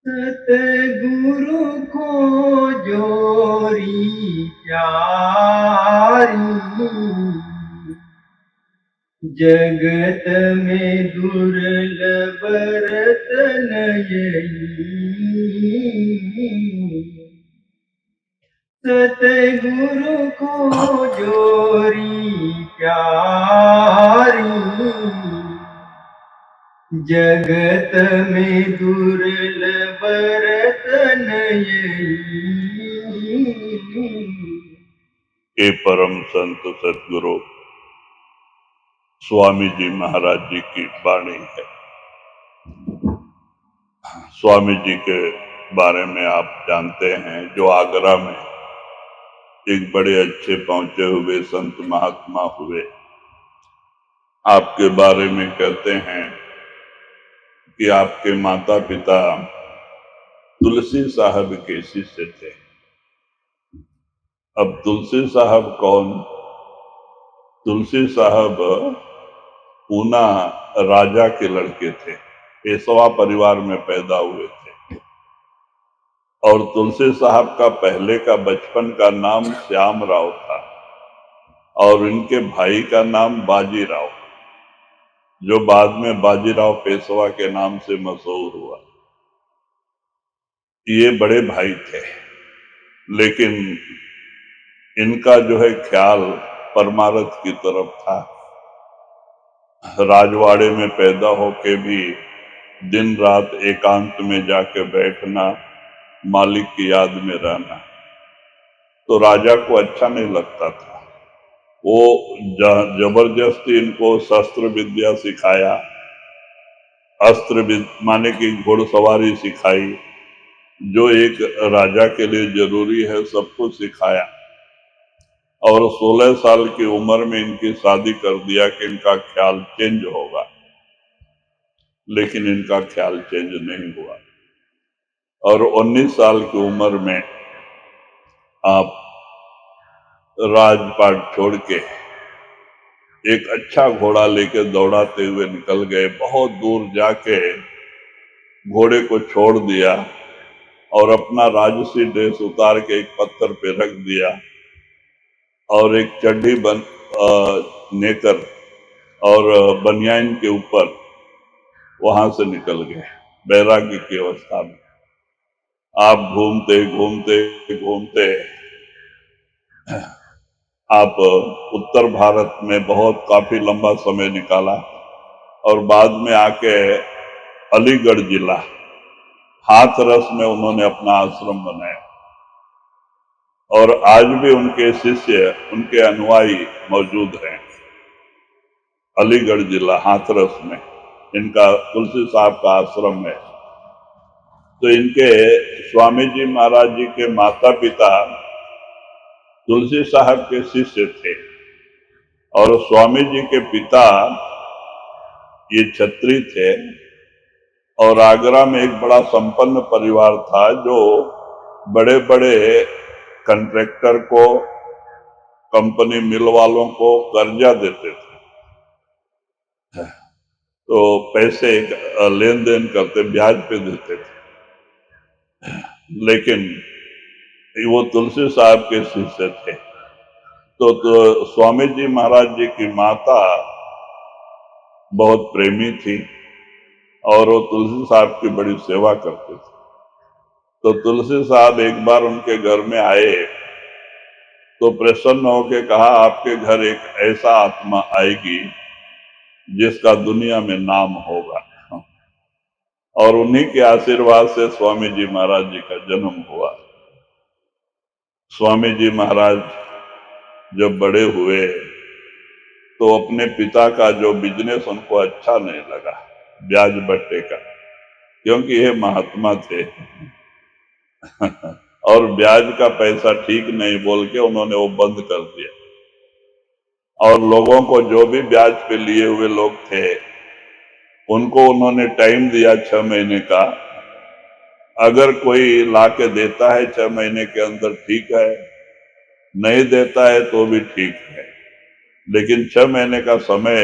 सतगुरु को जोरी प्यारी, जगत में दुर्लभ रतन यही। सतगुरु को जोरी प्यारी, जगत में दुर्लभ रतन यही। ये परम संत सदगुरु स्वामी जी महाराज जी की वाणी है। स्वामी जी के बारे में आप जानते हैं, जो आगरा में एक बड़े अच्छे पहुंचे हुए संत महात्मा हुए। आपके बारे में कहते हैं कि आपके माता पिता तुलसी साहब के शिष्य थे। अब तुलसी साहब कौन? तुलसी साहब पूना राजा के लड़के थे, पेशवा परिवार में पैदा हुए थे। और तुलसी साहब का पहले का बचपन का नाम श्याम राव था और इनके भाई का नाम बाजीराव, जो बाद में बाजीराव पेशवा के नाम से मशहूर हुआ। ये बड़े भाई थे, लेकिन इनका जो है ख्याल परमारथ की तरफ था। राजवाड़े में पैदा होके भी दिन रात एकांत में जाके बैठना, मालिक की याद में रहना, तो राजा को अच्छा नहीं लगता था। वो जबरदस्ती इनको शस्त्र विद्या सिखाया, माने की घुड़सवारी सिखाई, जो एक राजा के लिए जरूरी है सब कुछ सिखाया। और 16 साल की उम्र में इनकी शादी कर दिया कि इनका ख्याल चेंज होगा, लेकिन इनका ख्याल चेंज नहीं हुआ। और 19 साल की उम्र में आप राजपाट छोड़ के एक अच्छा घोड़ा लेके दौड़ाते हुए निकल गए। बहुत दूर जाके घोड़े को छोड़ दिया और अपना राजसी ड्रेस उतार के एक पत्थर पे रख दिया और एक चड्डी नेकर और बनियान के ऊपर वहां से निकल गए बैरागी की अवस्था में। आप घूमते घूमते घूमते आप उत्तर भारत में बहुत काफी लंबा समय निकाला और बाद में आके अलीगढ़ जिला हाथरस में उन्होंने अपना आश्रम बनाया। और आज भी उनके शिष्य, उनके अनुयायी मौजूद हैं। अलीगढ़ जिला हाथरस में इनका तुलसी साहब का आश्रम है। तो इनके स्वामी जी महाराज जी के माता पिता तुलसी साहब के शिष्य थे और स्वामी जी के पिता ये छत्री थे। और आगरा में एक बड़ा संपन्न परिवार था जो बड़े बड़े कंट्रैक्टर को, कंपनी मिल वालों को कर्जा देते थे। तो पैसे लेन देन करते, ब्याज पे देते थे। लेकिन वो तुलसी साहब के शिष्य थे। तो स्वामी जी महाराज जी की माता बहुत प्रेमी थी और वो तुलसी साहब की बड़ी सेवा करते थे। तो तुलसी साहब एक बार उनके घर में आए तो प्रसन्न होकर कहा, आपके घर एक ऐसा आत्मा आएगी जिसका दुनिया में नाम होगा। और उन्हीं के आशीर्वाद से स्वामी जी महाराज जी का जन्म हुआ। स्वामी जी महाराज जब बड़े हुए तो अपने पिता का जो बिजनेस उनको अच्छा नहीं लगा, ब्याज बट्टे का, क्योंकि ये महात्मा थे और ब्याज का पैसा ठीक नहीं बोल के उन्होंने वो बंद कर दिया। और लोगों को जो भी ब्याज पे लिए हुए लोग थे उनको उन्होंने टाइम दिया 6 महीने का। अगर कोई ला के देता है 6 महीने के अंदर ठीक है, नहीं देता है तो भी ठीक है, लेकिन 6 महीने का समय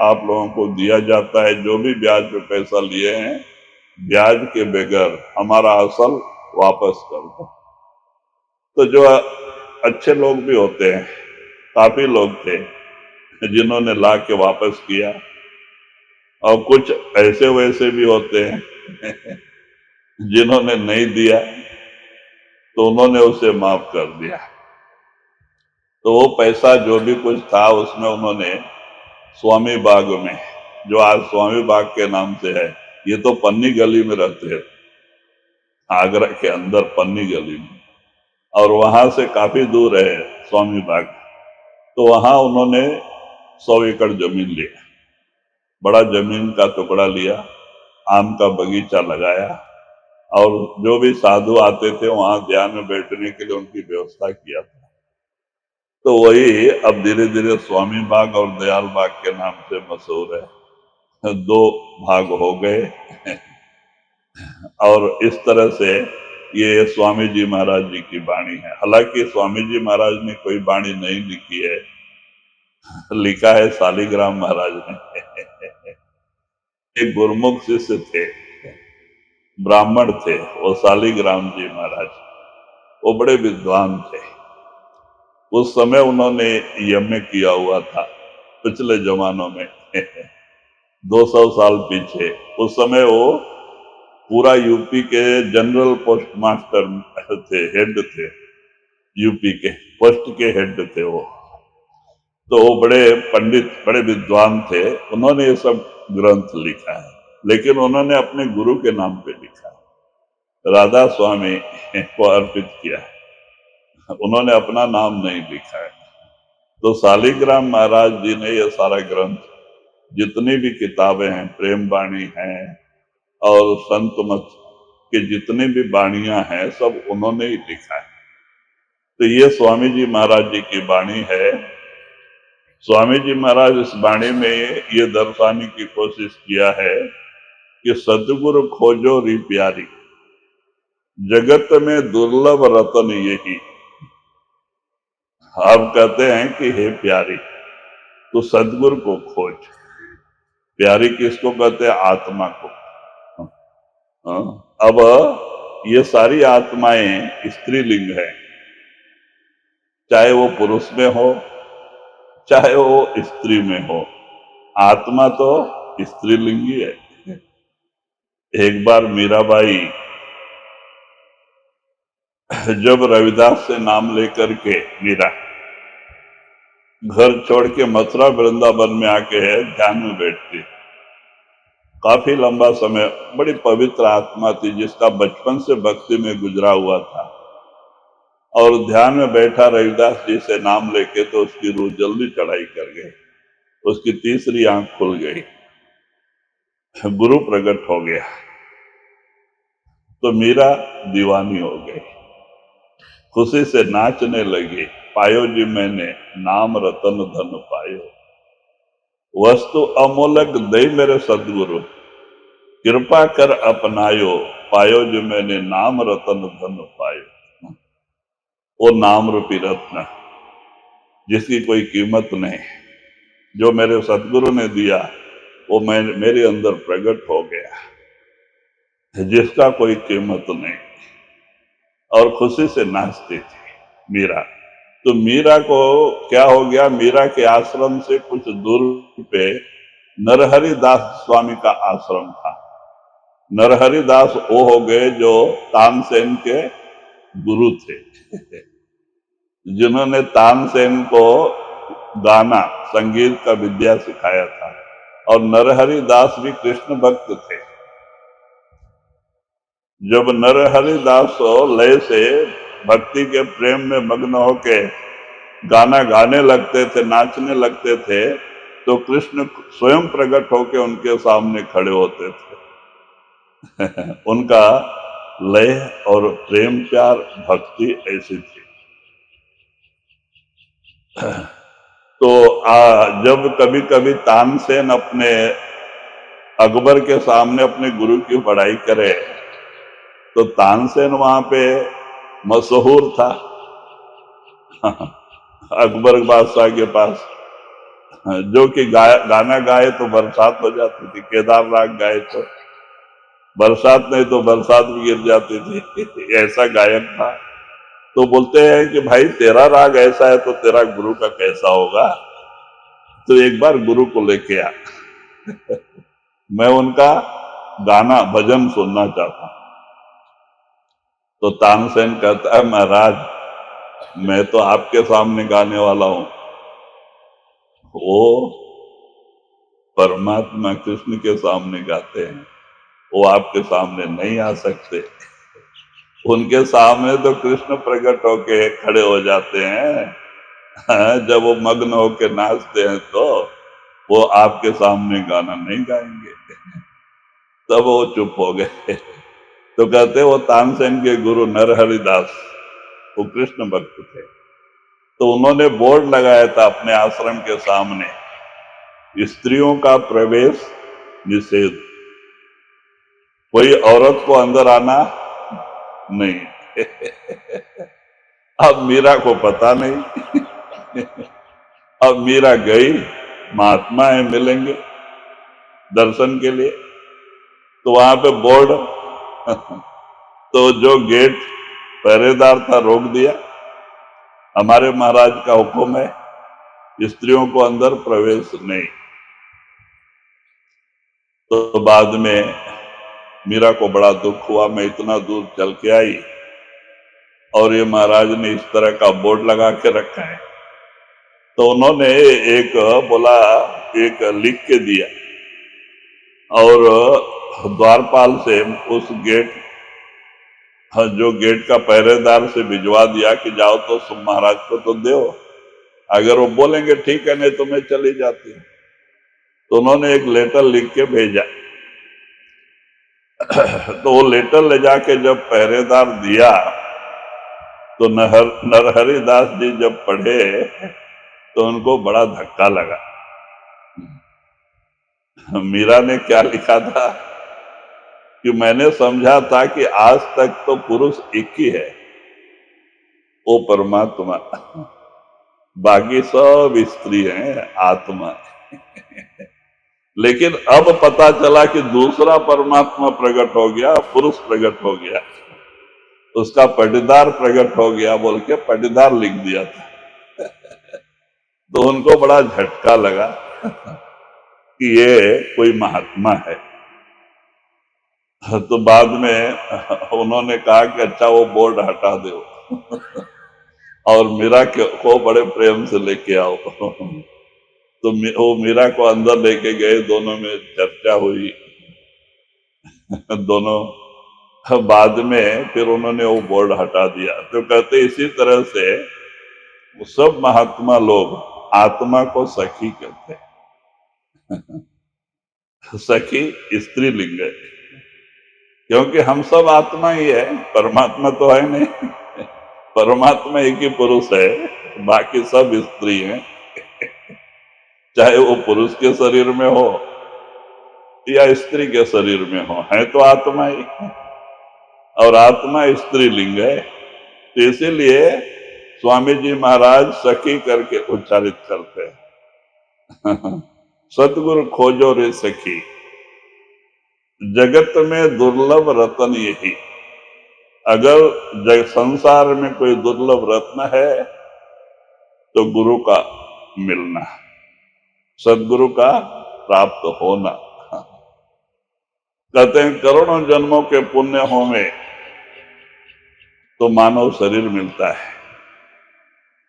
आप लोगों को दिया जाता है। जो भी ब्याज पे पैसा लिए हैं ब्याज के बगैर हमारा असल वापस कर दो। तो जो अच्छे लोग भी होते हैं, काफी लोग थे जिन्होंने ला के वापस किया, और कुछ ऐसे वैसे भी होते हैं जिन्होंने नहीं दिया तो उन्होंने उसे माफ कर दिया। तो वो पैसा जो भी कुछ था उसमें उन्होंने स्वामी बाग में, जो आज स्वामी बाग के नाम से है, ये तो पन्नी गली में रहते हैं, आगरा के अंदर पन्नी गली में, और वहां से काफी दूर है स्वामी बाग। तो वहां उन्होंने 100 एकड़ जमीन लिया, बड़ा जमीन का टुकड़ा लिया, आम का बगीचा लगाया, और जो भी साधु आते थे वहां ध्यान में बैठने के लिए उनकी व्यवस्था किया था। तो वही अब धीरे धीरे स्वामी बाग और दयाल बाग के नाम से मशहूर है। 2 भाग हो गए और इस तरह से ये स्वामी जी महाराज जी की वाणी है। हालांकि स्वामी जी महाराज ने कोई वाणी नहीं लिखी है, लिखा है शालिग्राम महाराज ने। एक गुरुमुख शिष्य थे, ब्राह्मण थे, वो शालिग्राम जी महाराज, वो बड़े विद्वान थे। उस समय उन्होंने यज्ञ किया हुआ था पिछले जमानों में 200 साल पीछे। उस समय वो पूरा यूपी के जनरल पोस्ट मास्टर थे, हेड थे, यूपी के पोस्ट के हेड थे वो। तो वो बड़े पंडित, बड़े विद्वान थे। उन्होंने ये सब ग्रंथ लिखा है, लेकिन उन्होंने अपने गुरु के नाम पे लिखा है, राधा स्वामी को अर्पित किया है, उन्होंने अपना नाम नहीं लिखा है। तो शालिग्राम महाराज जी ने ये सारा ग्रंथ, जितनी भी किताबें हैं, प्रेम वाणी हैं और संत मत की जितनी भी वाणियां हैं, सब उन्होंने ही लिखा है। तो ये स्वामी जी महाराज जी की वाणी है। स्वामी जी महाराज इस वाणी में ये दर्शाने की कोशिश किया है कि सदगुरु खोजो री प्यारी, जगत में दुर्लभ रतन यही। आप कहते हैं कि हे प्यारी, तो सदगुरु को खोज। प्यारी किसको कहते हैं? आत्मा को। अब ये सारी आत्माएं स्त्रीलिंग है, चाहे वो पुरुष में हो चाहे वो स्त्री में हो, आत्मा तो स्त्रीलिंग ही है। एक बार मीराबाई जब रविदास से नाम लेकर के मीरा घर छोड़ के मथुरा वृंदावन में आके है ध्यान में बैठती, काफी लंबा समय, बड़ी पवित्र आत्मा थी जिसका बचपन से भक्ति में गुजरा हुआ था, और ध्यान में बैठा रविदास जी से नाम लेके तो उसकी रूह जल्दी चढ़ाई कर गई, उसकी तीसरी आंख खुल गई, गुरु प्रकट हो गया। तो मीरा दीवानी हो गई, खुशी से नाचने लगी, पायो जी मैंने नाम रतन धन पायो, वस्तु अमोलक दई मेरे सदगुरु, कृपा कर अपनायो, पायो जो मैंने नाम रतन धन पायो। वो नाम रूपी रत्न जिसकी कोई कीमत नहीं, जो मेरे सदगुरु ने दिया, वो मेरे अंदर प्रकट हो गया, जिसका कोई कीमत नहीं, और खुशी से नाचती थी मीरा। तो मीरा को क्या हो गया, मीरा के आश्रम से कुछ दूर पे नरहरि दास स्वामी का आश्रम था। नरहरि दास वो हो गए जो तानसेन के गुरु थे जिन्होंने तानसेन को गाना, संगीत का विद्या सिखाया था, और नरहरि दास भी कृष्ण भक्त थे। जब नरहरि दास लय से भक्ति के प्रेम में मग्न होके गाना गाने लगते थे, नाचने लगते थे, तो कृष्ण स्वयं प्रकट होके उनके सामने खड़े होते थे उनका लय और प्रेम प्यार भक्ति ऐसी थी। तो जब कभी कभी तानसेन अपने अकबर के सामने अपने गुरु की बड़ाई करे, तो तानसेन वहां पे मशहूर था अकबर बादशाह के पास, जो कि गाना गाए तो बरसात हो जाती थी, केदार राग गाए तो बरसात नहीं तो बरसात भी गिर जाती थी। ऐसा गायक था। तो बोलते हैं कि भाई तेरा राग ऐसा है तो तेरा गुरु का कैसा होगा। तो एक बार गुरु को लेके आ, मैं उनका गाना भजन सुनना चाहता हूं। तो तानसेन कहता है महाराज मैं तो आपके सामने गाने वाला हूं, वो परमात्मा कृष्ण के सामने गाते हैं, वो आपके सामने नहीं आ सकते। उनके सामने तो कृष्ण प्रकट होके खड़े हो जाते हैं। हाँ, जब वो मग्न होके नाचते हैं तो वो आपके सामने गाना नहीं गाएंगे। तब वो चुप हो गए। तो कहते वो तानसेन के गुरु नरहरिदास, वो कृष्ण भक्त थे। तो उन्होंने बोर्ड लगाया था अपने आश्रम के सामने, स्त्रियों का प्रवेश निषेध, कोई औरत को अंदर आना नहीं। अब मीरा को पता नहीं। अब मीरा गई, महात्मा है मिलेंगे दर्शन के लिए, तो वहां पे बोर्ड तो जो गेट पहरेदार था रोक दिया, हमारे महाराज का हुक्म है स्त्रियों को अंदर प्रवेश नहीं। तो बाद में मीरा को बड़ा दुख हुआ, मैं इतना दूर चल के आई और ये महाराज ने इस तरह का बोर्ड लगा के रखा है। तो उन्होंने एक बोला, एक लिख के दिया और द्वारपाल से उस गेट, जो गेट का पहरेदार से भिजवा दिया कि जाओ तो महाराज को तो दो, अगर वो बोलेंगे ठीक है नहीं तो मैं चली जाती हूँ। तो उन्होंने एक लेटर लिख के भेजा। तो वो लेटर ले जाके जब पहरेदार दिया तो नरहरिदास जी जब पढ़े तो उनको बड़ा धक्का लगा। मीरा ने क्या लिखा था कि मैंने समझा था कि आज तक तो पुरुष एक ही है, वो परमात्मा, बाकी सब स्त्री हैं, आत्मा। लेकिन अब पता चला कि दूसरा परमात्मा प्रकट हो गया, पुरुष प्रकट हो गया, उसका पटीदार प्रकट हो गया बोल के पटीदार लिख दिया था। तो उनको बड़ा झटका लगा कि ये कोई महात्मा है। तो बाद में उन्होंने कहा कि अच्छा वो बोर्ड हटा दो और मीरा को बड़े प्रेम से लेके आओ। तो वो मीरा को अंदर लेके गए, दोनों में चर्चा हुई। दोनों बाद में फिर उन्होंने वो बोर्ड हटा दिया। तो कहते इसी तरह से सब महात्मा लोग आत्मा को सखी कहते हैं। सखी स्त्रीलिंग है, क्योंकि हम सब आत्मा ही है, परमात्मा तो है नहीं। परमात्मा एक ही पुरुष है, बाकी सब स्त्री हैं। चाहे वो पुरुष के शरीर में हो या स्त्री के शरीर में हो, है तो आत्मा ही। और आत्मा स्त्रीलिंग है, तो इसीलिए स्वामी जी महाराज सखी करके उच्चारित करते हैं। सतगुरु खोजो रे सखी, जगत में दुर्लभ रतन यही। अगर संसार में कोई दुर्लभ रत्न है तो गुरु का मिलना, सदगुरु का प्राप्त होना। कहते हैं करोड़ों जन्मों के पुण्य होने तो मानव शरीर मिलता है।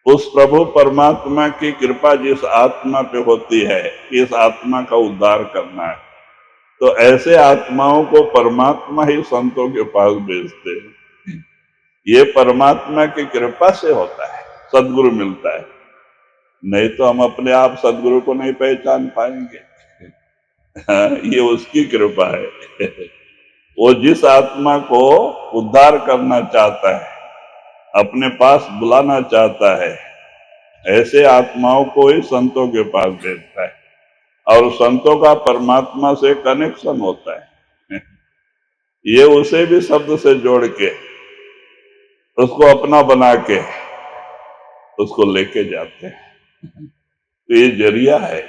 उस प्रभु परमात्मा की कृपा जिस आत्मा पे होती है, इस आत्मा का उद्धार करना है, तो ऐसे आत्माओं को परमात्मा ही संतों के पास भेजते हैं। ये परमात्मा की कृपा से होता है, सदगुरु मिलता है। नहीं तो हम अपने आप सदगुरु को नहीं पहचान पाएंगे। हाँ, ये उसकी कृपा है। वो जिस आत्मा को उद्धार करना चाहता है, अपने पास बुलाना चाहता है, ऐसे आत्माओं को ही संतों के पास भेजता है। और संतों का परमात्मा से कनेक्शन होता है। ये उसे भी शब्द से जोड़ के उसको अपना बना के उसको लेके जाते हैं। तो ये जरिया है।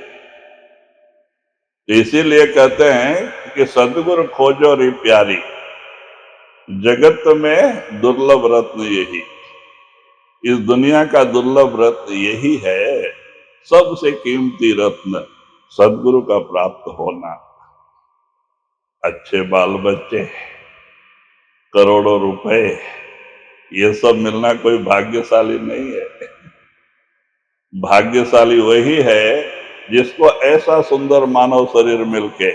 इसीलिए कहते हैं कि सदगुरु खोजो रे प्यारी, जगत में दुर्लभ रत्न यही। इस दुनिया का दुर्लभ रत्न यही है, सबसे कीमती रत्न सदगुरु का प्राप्त होना। अच्छे बाल बच्चे, करोड़ों रुपए, ये सब मिलना कोई भाग्यशाली नहीं है। भाग्यशाली वही है जिसको ऐसा सुंदर मानव शरीर मिलके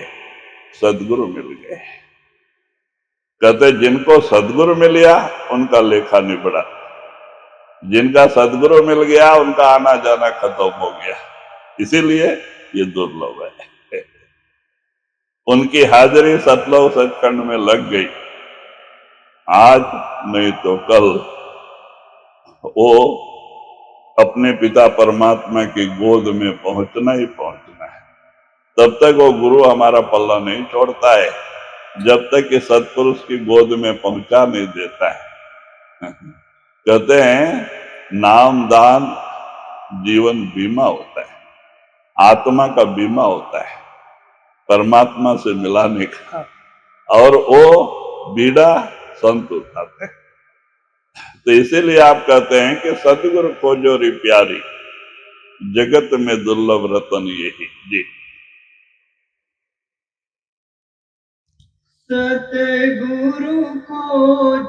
सदगुरु मिल गए। कहते जिनको सदगुरु मिल गया उनका लेखा निबड़ा, जिनका सदगुरु मिल गया उनका आना जाना खत्म हो गया। इसीलिए ये दुर्लभ है। उनकी हाजिरी सतलव सचखंड में लग गई, आज नहीं तो कल वो अपने पिता परमात्मा की गोद में पहुंचना ही पहुंचना है। तब तक वो गुरु हमारा पल्ला नहीं छोड़ता है, जब तक कि सत्पुरुष की गोद में पहुंचा नहीं देता है। कहते हैं नाम दान जीवन बीमा होता है, आत्मा का बीमा होता है परमात्मा से मिलाने का, और वो बीड़ा संत उठाते हैं। तो इसीलिए आप कहते हैं कि सदगुरु खोजो रे प्यारी, जगत में दुर्लभ रतन यही। जी। सतगुरु को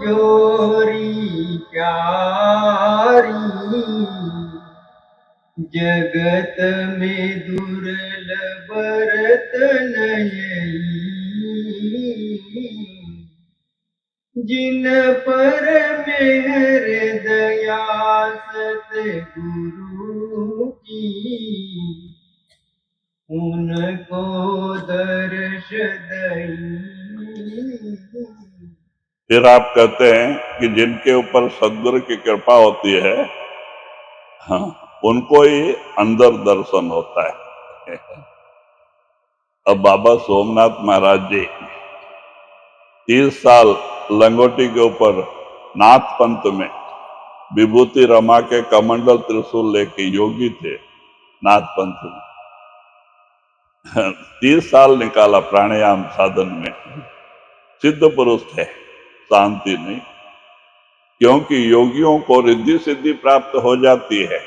जोरी प्यारी, जगत में दुर्लभ रतन यही। जिन पर मेहर दया सतगुरु की, उनको दर्श दई। फिर आप कहते हैं कि जिनके ऊपर सदगुरु की कृपा होती है, हाँ, उनको ही अंदर दर्शन होता है। अब बाबा सोमनाथ महाराज जी 30 साल लंगोटी के ऊपर नाथ पंथ में विभूति रमा के कमंडल त्रिशूल लेके योगी थे नाथ पंथ में। 30 साल निकाला प्राणायाम साधन में, सिद्ध पुरुष थे, शांति नहीं। क्योंकि योगियों को रिद्धि सिद्धि प्राप्त हो जाती है,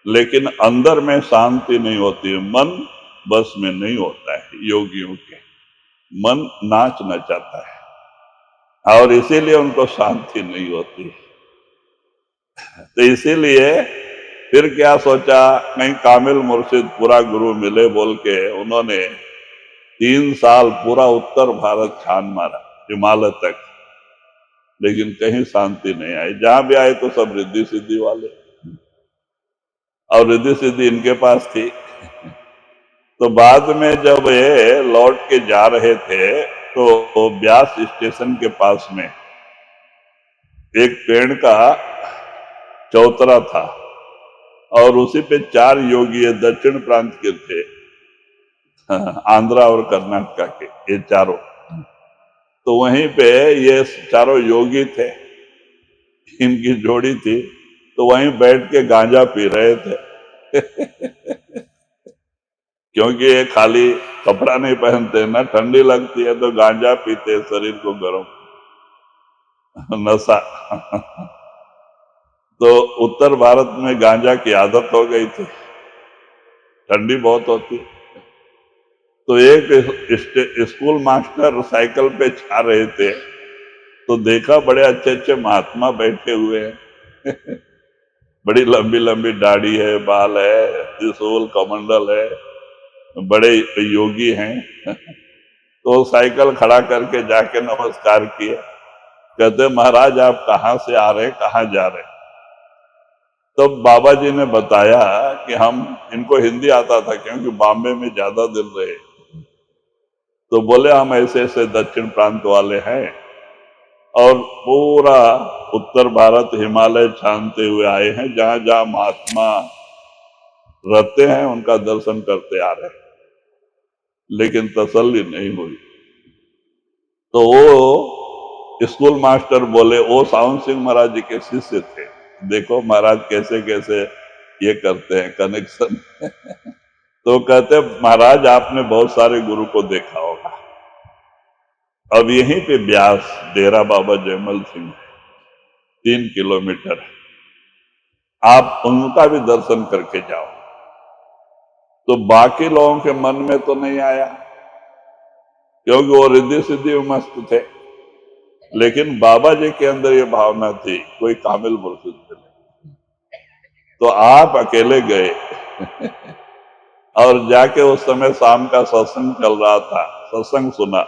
लेकिन अंदर में शांति नहीं होती है, मन बस में नहीं होता है। योगियों के मन नाचना चाहता है और इसीलिए उनको शांति नहीं होती। तो इसीलिए फिर क्या सोचा, कहीं कामिल मुर्शिद पूरा गुरु मिले बोल के उन्होंने 3 साल पूरा उत्तर भारत छान मारा, हिमालय तक, लेकिन कहीं शांति नहीं आई। जहां भी आए तो सब रिद्धि सिद्धि वाले, और रिद्धि सिद्धि इनके पास थी। तो बाद में जब ये लौट के जा रहे थे तो ब्यास स्टेशन के पास में एक पेड़ का चौतरा था, और उसी पे 4 योगी दक्षिण प्रांत के थे, आंध्रा और कर्नाटका के, ये चारों। तो वहीं पे ये चारों योगी थे, इनकी जोड़ी थी, तो वहीं बैठ के गांजा पी रहे थे। क्योंकि ये खाली कपड़ा नहीं पहनते ना, ठंडी लगती है तो गांजा पीते, शरीर को गर्म, नशा। तो उत्तर भारत में गांजा की आदत हो गई थी, ठंडी बहुत होती। तो एक स्कूल मास्टर साइकिल पे जा रहे थे, तो देखा बड़े अच्छे अच्छे महात्मा बैठे हुए हैं। बड़ी लंबी लंबी दाढ़ी है, बाल है, त्रिशूल कमंडल है, बड़े योगी हैं। तो साइकिल खड़ा करके जाके नमस्कार किए। कहते महाराज आप कहाँ से आ रहे हैं, कहाँ जा रहे हैं? तब तो बाबा जी ने बताया कि हम, इनको हिंदी आता था क्योंकि बॉम्बे में ज्यादा दिन रहे, तो बोले हम ऐसे ऐसे दक्षिण प्रांत वाले हैं और पूरा उत्तर भारत हिमालय छानते हुए आए हैं, जहां जहां महात्मा रहते हैं उनका दर्शन करते आ रहे हैं, लेकिन तसल्ली नहीं हुई। तो वो स्कूल मास्टर बोले, वो सावन सिंह महाराज जी के शिष्य थे, देखो महाराज कैसे कैसे ये करते हैं कनेक्शन। तो कहते महाराज आपने बहुत सारे गुरु को देखा होगा, अब यहीं पे ब्यास डेरा बाबा जयमल सिंह 3 किलोमीटर, आप उनका भी दर्शन करके जाओ। तो बाकी लोगों के मन में तो नहीं आया, क्योंकि वो रिद्धि सिद्धि में मस्त थे, लेकिन बाबा जी के अंदर ये भावना थी कोई कामिल मुर्शिद मिले। तो आप अकेले गए और जाके उस समय शाम का सत्संग चल रहा था, सत्संग सुना,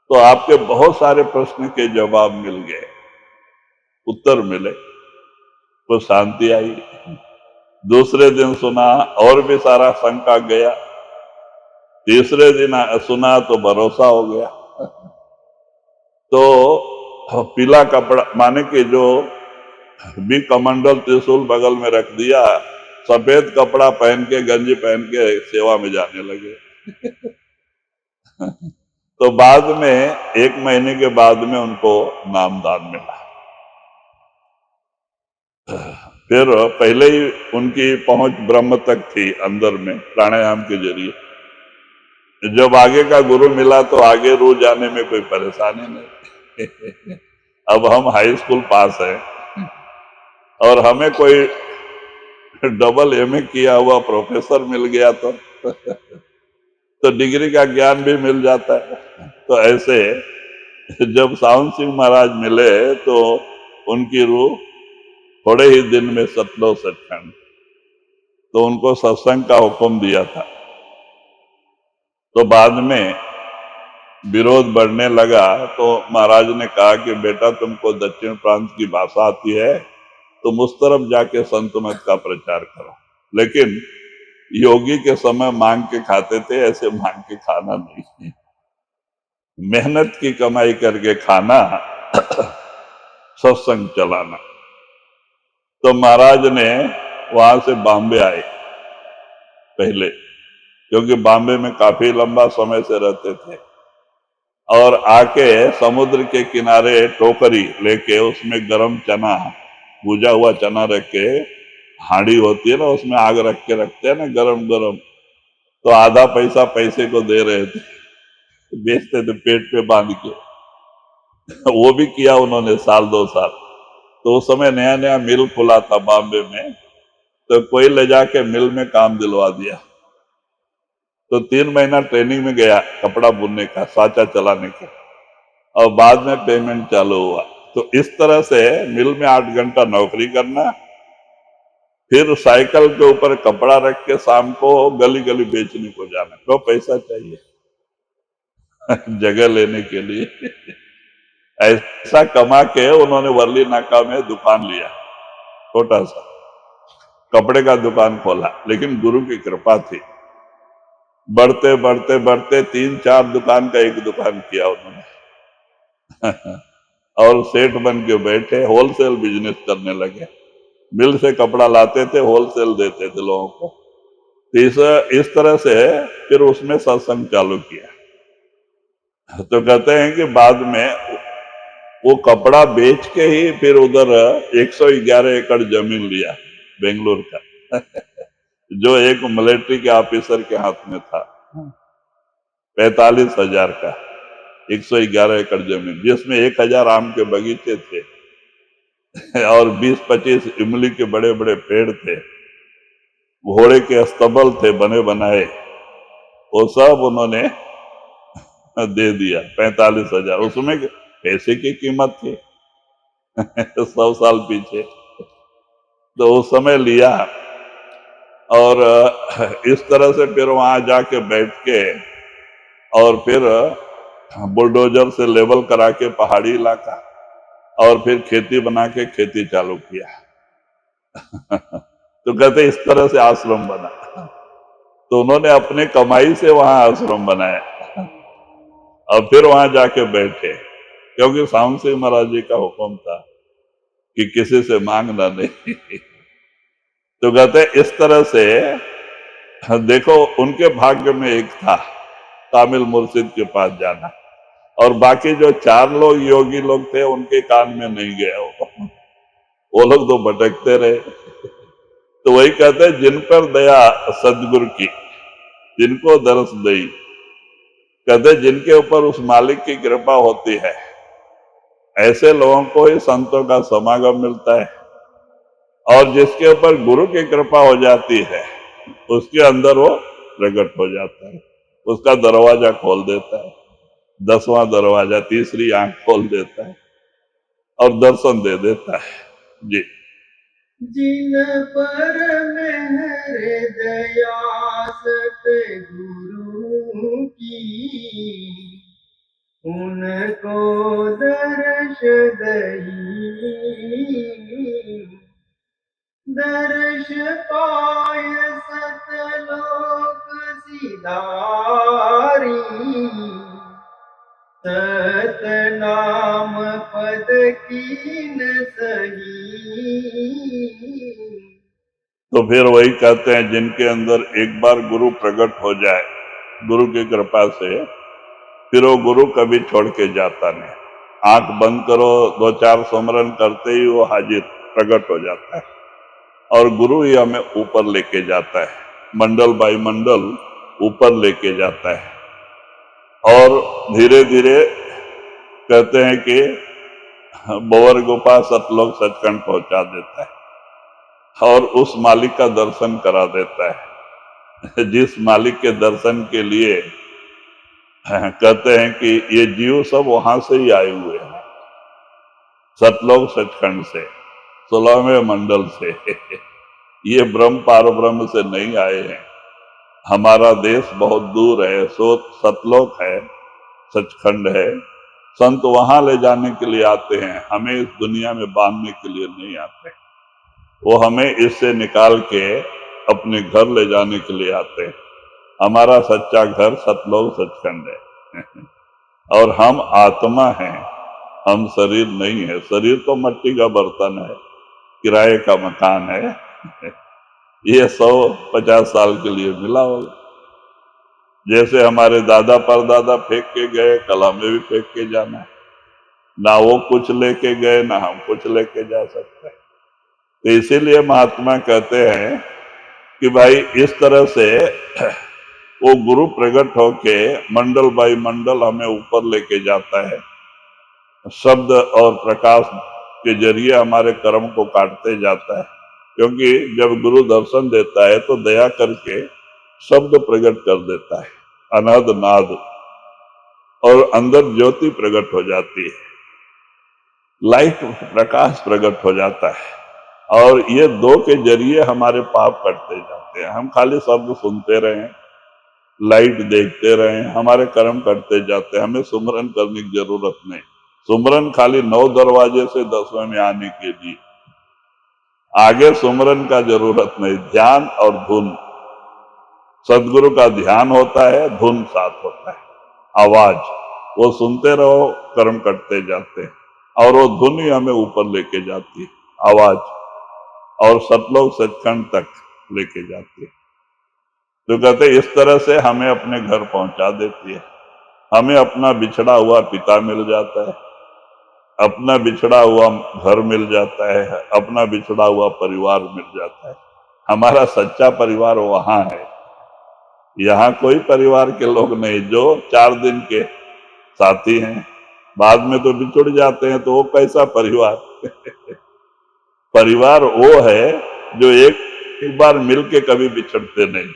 तो आपके बहुत सारे प्रश्न के जवाब मिल गए, उत्तर मिले, तो शांति आई। दूसरे दिन सुना और भी सारा शंका गया, तीसरे दिन सुना तो भरोसा हो गया। तो पीला कपड़ा माने कि जो भी कमंडल त्रिशूल बगल में रख दिया, सफेद कपड़ा पहन के गंजी पहन के सेवा में जाने लगे। तो बाद में 1 महीने के बाद में उनको नामदान मिला। फिर पहले ही उनकी पहुंच ब्रह्म तक थी अंदर में प्राणायाम के जरिए। जब आगे का गुरु मिला तो आगे रोज जाने में कोई परेशानी नहीं। अब हम हाई स्कूल पास है और हमें कोई डबल एमए किया हुआ प्रोफेसर मिल गया तो डिग्री का ज्ञान भी मिल जाता है। तो ऐसे जब सावन सिंह महाराज मिले तो उनकी रूह थोड़े ही दिन में सतलोक सचखंड, तो उनको सत्संग का हुक्म दिया था। तो बाद में विरोध बढ़ने लगा तो महाराज ने कहा कि बेटा तुमको दक्षिण प्रांत की भाषा आती है, तुम उस तरफ जाके संत मत का प्रचार करो। लेकिन योगी के समय मांग के खाते थे, ऐसे मांग के खाना नहीं, मेहनत की कमाई करके खाना, सत्संग चलाना। तो महाराज ने वहां से बॉम्बे आए पहले, क्योंकि बॉम्बे में काफी लंबा समय से रहते थे, और आके समुद्र के किनारे टोकरी लेके उसमें गरम चना, भुजा हुआ चना रख के, हांडी होती है ना उसमें आग रख के रखते हैं ना गरम गरम, तो आधा पैसा पैसे को दे रहे थे, बेचते थे पेट पे बांध के। वो भी किया उन्होंने 1-2 साल। तो उस समय नया नया मिल खुला था बॉम्बे में, तो कोई ले जाके मिल में काम दिलवा दिया। तो 3 महीना ट्रेनिंग में गया कपड़ा बुनने का, साचा चलाने का, और बाद में पेमेंट चालू हुआ। तो इस तरह से मिल में 8 घंटा नौकरी करना, फिर साइकिल के ऊपर कपड़ा रख के शाम को गली गली बेचने को जाना। तो पैसा चाहिए जगह लेने के लिए। ऐसा कमा के उन्होंने वर्ली नाका में दुकान लिया, छोटा सा कपड़े का दुकान खोला, लेकिन गुरु की कृपा थी। बढ़ते बढ़ते बढ़ते 3-4 दुकान का एक दुकान किया उन्होंने। और सेठ बन के बैठे, होलसेल बिजनेस करने लगे। मिल से कपड़ा लाते थे, होलसेल देते थे लोगों को। तो इस तरह से फिर उसमें सत्संग चालू किया। तो कहते हैं कि बाद में वो कपड़ा बेच के ही फिर उधर 111 एकड़ जमीन लिया बेंगलुरु का, जो एक मिलिट्री के ऑफिसर के हाथ में था, 45,000 का 111 एकड़ जमीन, जिसमें 1,000 आम के बगीचे थे और 20-25 इमली के बड़े बड़े पेड़ थे, घोड़े के अस्तबल थे बने बनाए, वो सब उन्होंने दे दिया। 45,000 उसमें पैसे की कीमत थी 100 साल पीछे। तो उस समय लिया, और इस तरह से फिर वहां जाके बैठ के, और फिर बुलडोजर से लेवल करा के पहाड़ी इलाका, और फिर खेती बना के खेती चालू किया। तो कहते इस तरह से आश्रम बना। तो उन्होंने अपने कमाई से वहां आश्रम बनाया, और फिर वहां जाके बैठे, क्योंकि सावन सिंह महाराज जी का हुक्म था कि किसी से मांगना नहीं। तो कहते इस तरह से देखो, उनके भाग्य में एक था तामिल मुर्शिद के पास जाना, और बाकी जो 4 लोग योगी लोग थे उनके कान में नहीं गया वो लोग तो भटकते रहे। तो वही कहते हैं जिन पर दया सदगुरु की, जिनको दरस दई, कहते हैं जिनके ऊपर उस मालिक की कृपा होती है, ऐसे लोगों को ही संतों का समागम मिलता है। और जिसके ऊपर गुरु की कृपा हो जाती है, उसके अंदर वो प्रकट हो जाता है, उसका दरवाजा खोल देता है, 10वां दरवाजा, तीसरी आंख खोल देता है और दर्शन दे देता है जी। जिन पर मेहर दया सतगुरु की, उनको दर्श दई, दर्श पाय सतलोक सिधारी, सतनाम पद कीन सही। तो फिर वही कहते हैं जिनके अंदर एक बार गुरु प्रकट हो जाए गुरु की कृपा से, फिर वो गुरु कभी छोड़ के जाता नहीं। आंख बंद करो, 2-4 सुमरन करते ही वो हाजिर प्रकट हो जाता है और गुरु ही हमें ऊपर लेके जाता है, मंडल बाई मंडल ऊपर लेके जाता है। और धीरे धीरे कहते हैं कि बोवर गुफा सतलोक सचखंड पहुंचा देता है और उस मालिक का दर्शन करा देता है जिस मालिक के दर्शन के लिए कहते हैं कि ये जीव सब वहां से ही आए हुए हैं, सतलोक सचखंड से, 16वें मंडल से ये ब्रह्म पार ब्रह्म से नहीं आए हैं। हमारा देश बहुत दूर है, सो सतलोक है, सचखंड है। संत वहां ले जाने के लिए आते हैं, हमें इस दुनिया में बांधने के लिए नहीं आते। वो हमें इससे निकाल के अपने घर ले जाने के लिए आते हैं। हमारा सच्चा घर सतलोक सचखंड है और हम आत्मा हैं, हम शरीर नहीं है। शरीर तो मिट्टी का बर्तन है, किराए का मकान है ये 150 साल के लिए मिला होगा। जैसे हमारे दादा परदादा फेंक के गए, कल हमें भी फेंक के जाना है। ना वो कुछ लेके गए, ना हम कुछ लेके जा सकते। तो इसीलिए महात्मा कहते हैं कि भाई इस तरह से वो गुरु प्रकट होके मंडल बाई मंडल हमें ऊपर लेके जाता है, शब्द और प्रकाश के जरिए हमारे कर्म को काटते जाता है। क्योंकि जब गुरु दर्शन देता है तो दया करके शब्द प्रकट कर देता है, अनाद नाद, और अंदर ज्योति प्रकट हो जाती है, लाइट प्रकाश प्रकट हो जाता है और ये दो के जरिए हमारे पाप कटते जाते हैं। हम खाली शब्द सुनते रहें, लाइट देखते रहें, हमारे कर्म कटते जाते हैं। हमें सुमरन करने की जरूरत नहीं। सुमरन खाली 9 दरवाजे से 10वें में आने के लिए, आगे सुमरन का जरूरत नहीं। ध्यान और धुन, सदगुरु का ध्यान होता है, धुन साथ होता है, आवाज, वो सुनते रहो, कर्म कटते जाते हैं और वो धुन ही हमें ऊपर लेके जाती है, आवाज, और सतलोक सचखंड तक लेके जाती है। तो कहते इस तरह से हमें अपने घर पहुंचा देती है। हमें अपना बिछड़ा हुआ पिता मिल जाता है, अपना बिछड़ा हुआ घर मिल जाता है, अपना बिछड़ा हुआ परिवार मिल जाता है। हमारा सच्चा परिवार वहां है, यहाँ कोई परिवार के लोग नहीं जो 4 दिन के साथी हैं, बाद में तो बिछुड़ जाते हैं। तो वो कैसा परिवार परिवार वो है जो एक बार मिलके कभी बिछड़ते नहीं,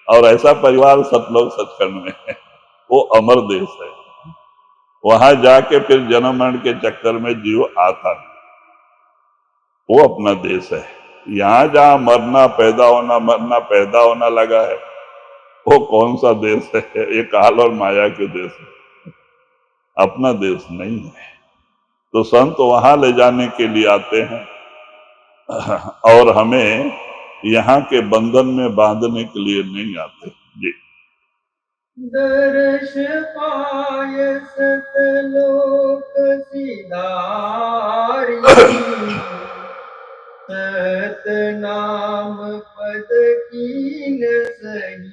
और ऐसा परिवार सतलोक सचखंड में है। वो अमर देश है, वहां जाके फिर जन्म मरण के चक्कर में जीव आता नहीं, वो अपना देश है। यहाँ जहाँ मरना पैदा होना, मरना पैदा होना लगा है, वो कौन सा देश है? ये काल और माया के देश है, अपना देश नहीं है। तो संत वहां ले जाने के लिए आते हैं और हमें यहाँ के बंधन में बांधने के लिए नहीं आते जी। दर्श पाय सतलोक सिधारी, सतनाम पद कीन सही,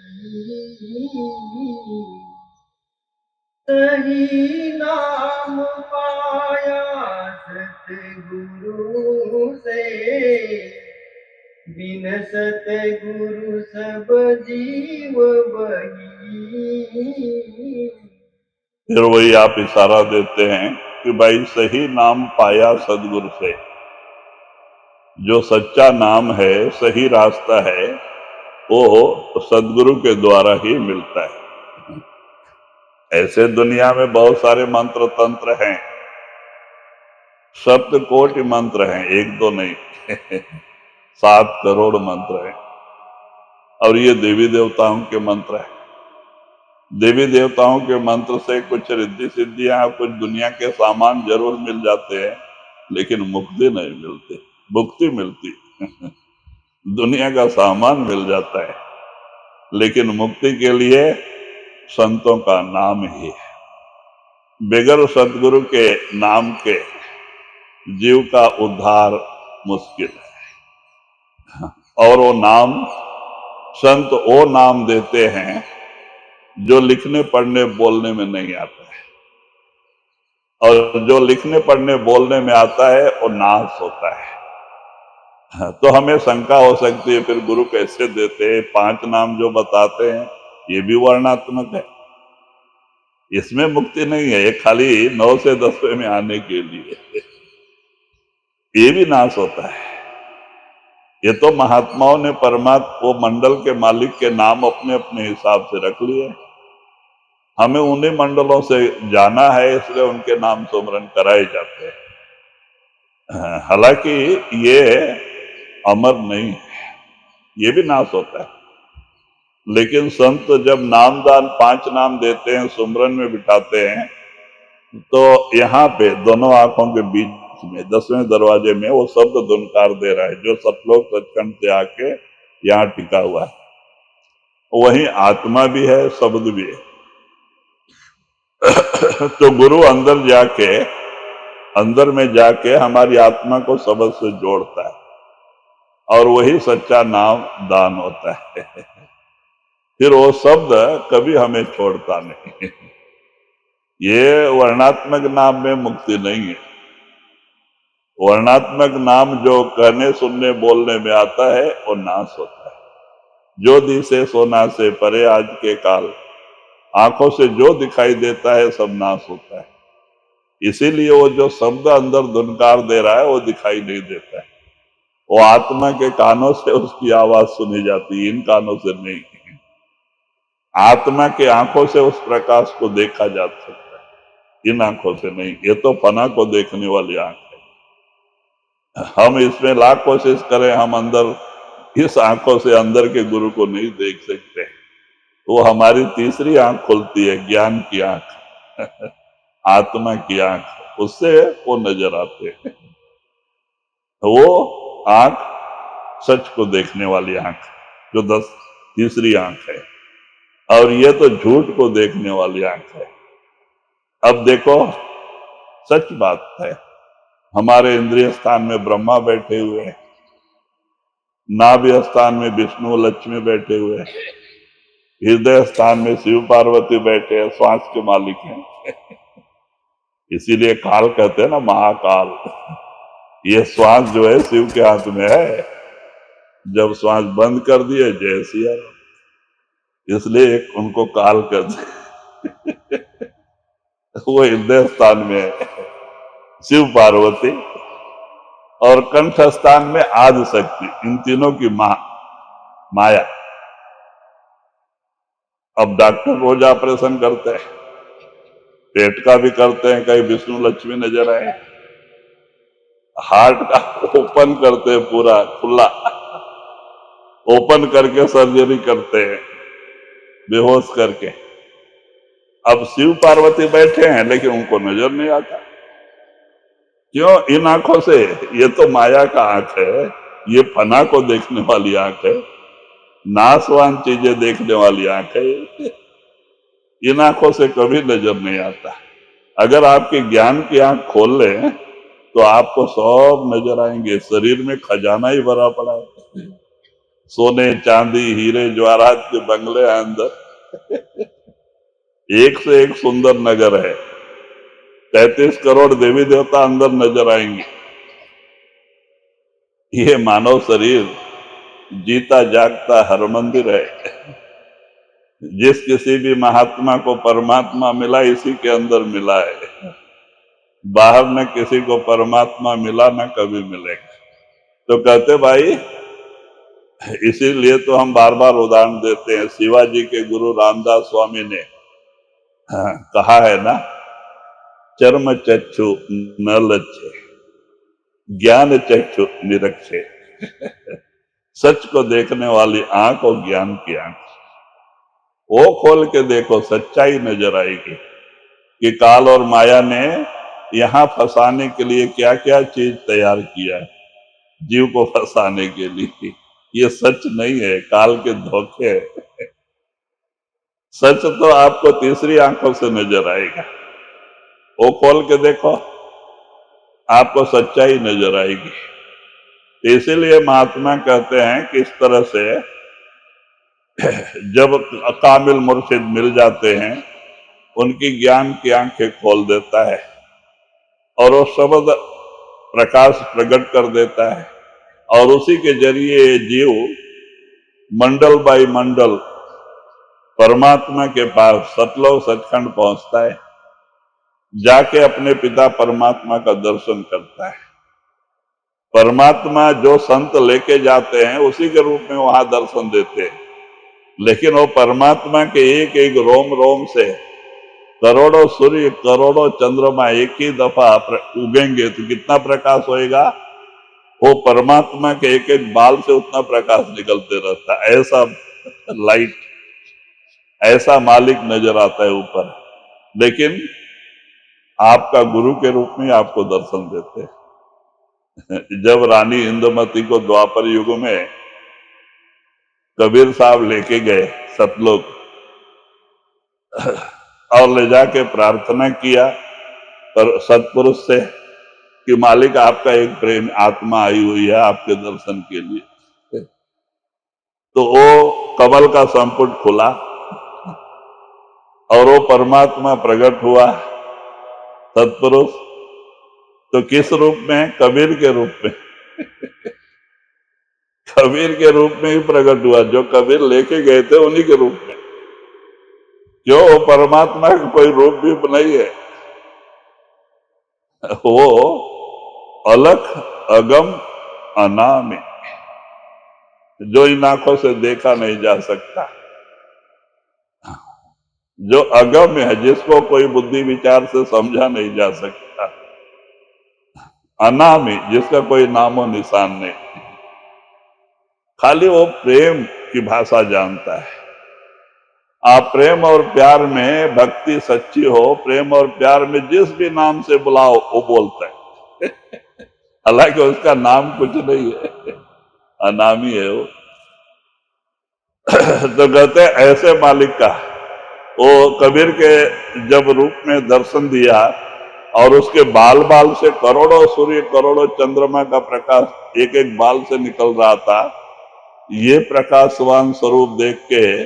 सही नाम पाया सतगुरु से, बिन सतगुरु सब जीव बही। फिर वही आप इशारा देते हैं कि भाई सही नाम पाया सदगुरु से। जो सच्चा नाम है, सही रास्ता है, वो सदगुरु के द्वारा ही मिलता है। ऐसे दुनिया में बहुत सारे मंत्र तंत्र हैं, सप्त कोटि मंत्र हैं, एक दो नहीं 7 करोड़ मंत्र हैं। और ये देवी देवताओं के मंत्र हैं। देवी देवताओं के मंत्र से कुछ रिद्धि सिद्धियां, कुछ दुनिया के सामान जरूर मिल जाते हैं, लेकिन मुक्ति नहीं मिलती। मुक्ति मिलती दुनिया का सामान मिल जाता है, लेकिन मुक्ति के लिए संतों का नाम ही है। बगैर सदगुरु के नाम के जीव का उद्धार मुश्किल है। और वो नाम, संत वो नाम देते हैं जो लिखने पढ़ने बोलने में नहीं आता है, और जो लिखने पढ़ने बोलने में आता है वो नाश होता है। तो हमें शंका हो सकती है, फिर गुरु कैसे देते हैं? 5 नाम जो बताते हैं ये भी वर्णात्मक है, इसमें मुक्ति नहीं है। ये खाली 9 से 10वें में आने के लिए ये भी नाश होता है। ये तो महात्माओं ने परमात्मा वो मंडल के मालिक के नाम अपने अपने हिसाब से रख लिए। हमें उन्हीं मंडलों से जाना है, इसलिए उनके नाम सुमरन कराए जाते हैं। हालांकि ये अमर नहीं है, ये भी नाश होता है। लेकिन संत जब नामदान 5 नाम देते हैं, सुमरन में बिठाते हैं, तो यहाँ पे दोनों आंखों के बीच में 10वें दरवाजे में वो शब्द धुनकार दे रहा है, जो सतलोक सचखंड से आके यहाँ टिका हुआ है। वही आत्मा भी है, शब्द भी है। तो गुरु अंदर में जाके हमारी आत्मा को शब्द से जोड़ता है, और वही सच्चा नाम दान होता है। फिर वो शब्द कभी हमें छोड़ता नहीं। ये वर्णात्मक नाम में मुक्ति नहीं है। वर्णात्मक नाम जो कहने सुनने बोलने में आता है वो नाश होता है। जो दिसे सोना से परे आज के काल, आंखों से जो दिखाई देता है सब नाश होता है। इसीलिए वो जो शब्द अंदर धुनकार दे रहा है वो दिखाई नहीं देता है। वो आत्मा के कानों से उसकी आवाज सुनी जाती है, इन कानों से नहीं। आत्मा के आंखों से उस प्रकाश को देखा जा सकता है, इन आंखों से नहीं। ये तो फना को देखने वाली आंख है। हम इसमें लाख कोशिश करें, हम अंदर इस आंखों से अंदर के गुरु को नहीं देख सकते। वो हमारी तीसरी आंख खुलती है, ज्ञान की आंख आत्मा की आंख, उससे वो नजर आते हैं। वो आंख सच को देखने वाली आंख, जो तीसरी आंख है। और ये तो झूठ को देखने वाली आंख है। अब देखो, सच बात है, हमारे इंद्रिय स्थान में ब्रह्मा बैठे हुए हैं, नाभि स्थान में विष्णु लक्ष्मी बैठे हुए हैं, हृदय स्थान में शिव पार्वती बैठे हैं, श्वास के मालिक हैं। इसीलिए काल कहते हैं ना, महाकाल। ये श्वास जो है शिव के हाथ में है। जब श्वास बंद कर दिए, जय सिया राम। इसलिए एक उनको काल कहते वो हृदय स्थान में है शिव पार्वती, और कंठ स्थान में आदि शक्ति, इन तीनों की माया। अब डॉक्टर रोज ऑपरेशन करते हैं, पेट का भी करते हैं, कहीं विष्णु लक्ष्मी नजर आए। हार्ट का ओपन करते हैं, पूरा खुला ओपन करके सर्जरी करते हैं, बेहोश करके। अब शिव पार्वती बैठे हैं, लेकिन उनको नजर नहीं आता। क्यों? इन आंखों से। ये तो माया का आंख है, ये फना को देखने वाली आंख है, नाशवान चीजें देखने वाली आंख है। इन आंखों से कभी नजर नहीं आता। अगर आपके ज्ञान की आंख खोल लें तो आपको सब नजर आएंगे। शरीर में खजाना ही भरा पड़ा है, सोने चांदी हीरे जवाहरात के बंगले हैं अंदर। एक से एक सुंदर नगर है। 33 करोड़ देवी देवता अंदर नजर आएंगे। ये मानव शरीर जीता जागता हर मंदिर है। जिस किसी भी महात्मा को परमात्मा मिला इसी के अंदर मिला है। बाहर न किसी को परमात्मा मिला न कभी मिलेगा। तो कहते भाई, इसीलिए तो हम बार बार उदाहरण देते हैं। शिवाजी के गुरु रामदास स्वामी ने कहा है ना, चर्म चक्षु न लज्जे, ज्ञान चक्षु निरक्षे। सच को देखने वाली आंख और ज्ञान की आंख, वो खोल के देखो, सच्चाई नजर आएगी कि काल और माया ने यहां फंसाने के लिए क्या क्या चीज तैयार किया है जीव को फंसाने के लिए। ये सच नहीं है, काल के धोखे है। सच तो आपको तीसरी आंखों से नजर आएगा। वो खोल के देखो, आपको सच्चाई नजर आएगी। इसीलिए महात्मा कहते हैं कि इस तरह से जब कामिल मुर्शिद मिल जाते हैं, उनकी ज्ञान की आंखें खोल देता है और वो शब्द प्रकाश प्रकट कर देता है, और उसी के जरिए जीव मंडल बाई मंडल परमात्मा के पास सतलोक सचखंड पहुंचता है, जाके अपने पिता परमात्मा का दर्शन करता है। परमात्मा जो संत लेके जाते हैं उसी के रूप में वहां दर्शन देते हैं, लेकिन वो परमात्मा के एक एक रोम रोम से करोड़ों सूर्य करोड़ों चंद्रमा एक ही दफा उगेंगे तो कितना प्रकाश होएगा। वो परमात्मा के एक एक बाल से उतना प्रकाश निकलते रहता है। ऐसा लाइट, ऐसा मालिक नजर आता है ऊपर। लेकिन आपका गुरु के रूप में आपको दर्शन देते हैं। जब रानी इंदुमती को द्वापर युग में कबीर साहब लेके गए सतलोक और ले जाके प्रार्थना किया पर सतपुरुष से कि मालिक आपका एक प्रेम आत्मा आई हुई है आपके दर्शन के लिए, तो वो कमल का संपुट खुला और वो परमात्मा प्रकट हुआ सतपुरुष। तो किस रूप में? कबीर के रूप में। कबीर के रूप में ही प्रकट हुआ, जो कबीर लेके गए थे उन्हीं के रूप में। क्यों? वो परमात्मा का कोई रूप भी नहीं है, वो अलख अगम अनामी, जो इन आंखों से देखा नहीं जा सकता, जो अगम है, जिसको कोई बुद्धि विचार से समझा नहीं जा सकता, अनामी, जिसका कोई नामो निशान नहीं। खाली वो प्रेम की भाषा जानता है। आप प्रेम और प्यार में, भक्ति सच्ची हो, प्रेम और प्यार में जिस भी नाम से बुलाओ वो बोलता है। हालांकि उसका नाम कुछ नहीं है, अनामी है वो। तो कहते हैं ऐसे मालिक का वो कबीर के जब रूप में दर्शन दिया और उसके बाल बाल से करोड़ों सूर्य करोड़ों चंद्रमा का प्रकाश एक एक बाल से निकल रहा था, ये प्रकाशवान स्वरूप देख के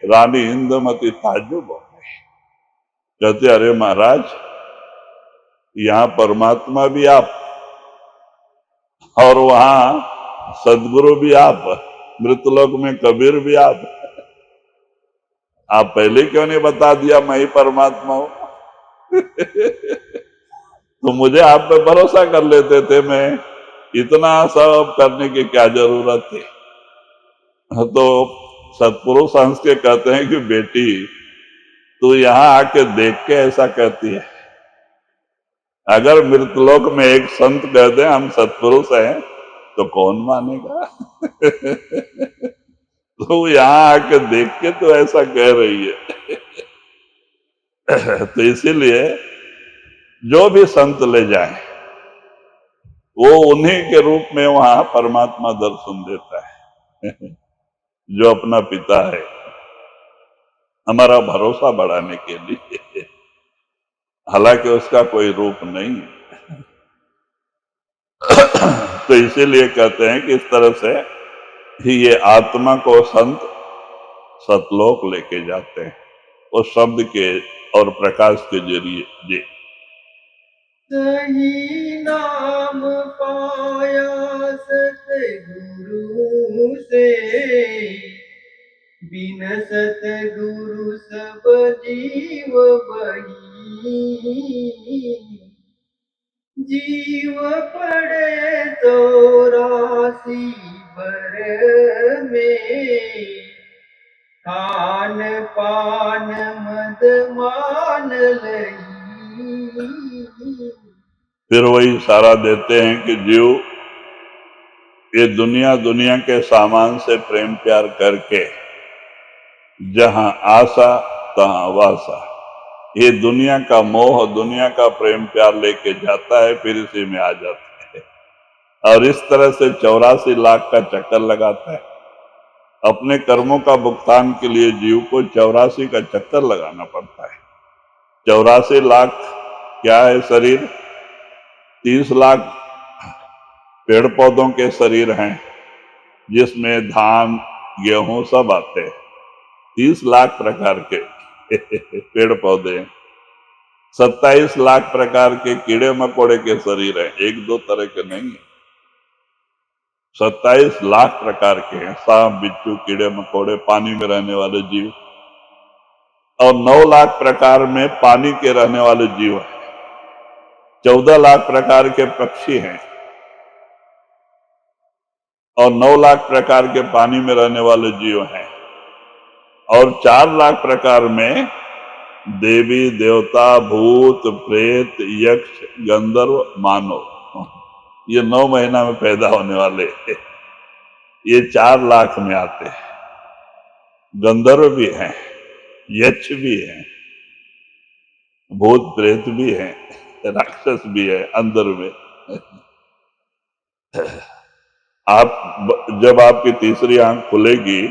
रानी इंदुमती ताज्जुब हो गई। कहते अरे महाराज, यहाँ परमात्मा भी आप और वहां सदगुरु भी आप, मृतलोक में कबीर भी आप पहले क्यों नहीं बता दिया मैं ही परमात्मा हूं? तो मुझे आप पे भरोसा कर लेते थे, मैं इतना सब करने की क्या जरूरत थी? तो सतपुरुष हंस के कहते हैं कि बेटी, तू यहां आके देख के ऐसा कहती है। अगर मृतलोक में एक संत कह दे हम सतपुरुष हैं तो कौन मानेगा? तो यहां आके देख के तो ऐसा कह रही है। तो इसीलिए जो भी संत ले जाए वो उन्हीं के रूप में वहां परमात्मा दर्शन देता है। जो अपना पिता है, हमारा भरोसा बढ़ाने के लिए। हालांकि उसका कोई रूप नहीं। तो इसीलिए कहते हैं कि इस तरह से ही ये आत्मा को संत सतलोक लेके जाते हैं, वो शब्द के और प्रकाश के जरिए। जी, सही नाम पाया सतगुरु से, जीव पड़े 84 भर में, खान पान मद मान लई। फिर वही इशारा देते हैं कि जीव ये दुनिया के सामान से प्रेम प्यार करके जहां आशा तहां वासा, ये दुनिया का मोह, दुनिया का प्रेम प्यार लेके जाता है, फिर इसी में आ जाता है और इस तरह से 84 लाख का चक्कर लगाता है। अपने कर्मों का भुगतान के लिए जीव को 84 का चक्कर लगाना पड़ता है। 84 लाख क्या है शरीर? 30 लाख पेड़ पौधों के शरीर हैं, जिसमें धान गेहूं सब आते हैं। 30 लाख प्रकार के पेड़ पौधे हैं। 27 लाख प्रकार के कीड़े मकोड़े के शरीर हैं, एक दो तरह के नहीं है, 27 लाख प्रकार के हैं। सांप, बिच्छू, कीड़े मकोड़े, पानी में रहने वाले जीव, और 9 लाख प्रकार में पानी के रहने वाले जीव हैं। 14 लाख प्रकार के पक्षी हैं और 9 लाख प्रकार के पानी में रहने वाले जीव हैं, और 4 लाख प्रकार में देवी देवता, भूत, प्रेत, यक्ष, गंधर्व, मानव, ये 9 महीना में पैदा होने वाले ये 4 लाख में आते हैं। गंधर्व भी हैं, यक्ष भी हैं, भूत प्रेत भी हैं, राक्षस भी है अंदर में। आप जब आपकी तीसरी आंख खुलेगी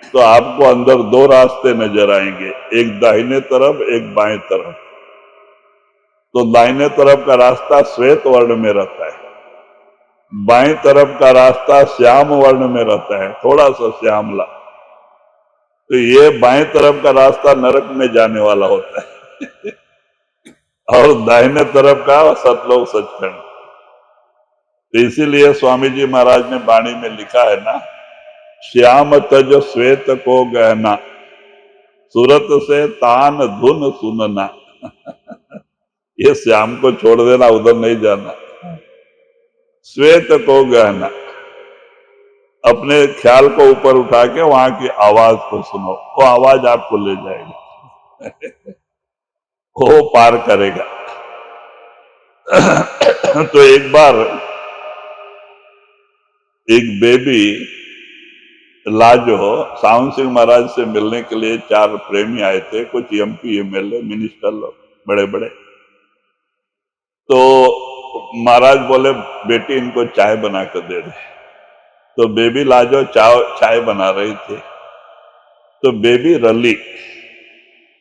तो आपको अंदर 2 रास्ते नजर आएंगे, एक दाहिने तरफ, एक बाएं तरफ। तो दाहिने तरफ का रास्ता श्वेत वर्ण में रहता है, बाएं तरफ का रास्ता श्याम वर्ण में रहता है, थोड़ा सा श्यामला। तो ये बाएं तरफ का रास्ता नरक में जाने वाला होता है और दाहिने तरफ का सतलोक सचखंड। तो इसीलिए स्वामी जी महाराज ने वाणी में लिखा है ना, श्याम तज श्वेत को गहना, सूरत से तान धुन सुनना। ये श्याम को छोड़ देना, उधर नहीं जाना। श्वेत को गहना, अपने ख्याल को ऊपर उठा के वहां की आवाज को सुनो, वो आवाज आपको ले जाएगी वो पार करेगा। तो एक बार एक बेबी लाजो सावन सिंह महाराज से मिलने के लिए 4 प्रेमी आए थे, कुछ एमपी एमएलए मिनिस्टर लोग बड़े बड़े। तो महाराज बोले बेटी इनको चाय बना कर दे दे। तो बेबी लाजो चाय बना रही थी। तो बेबी रली,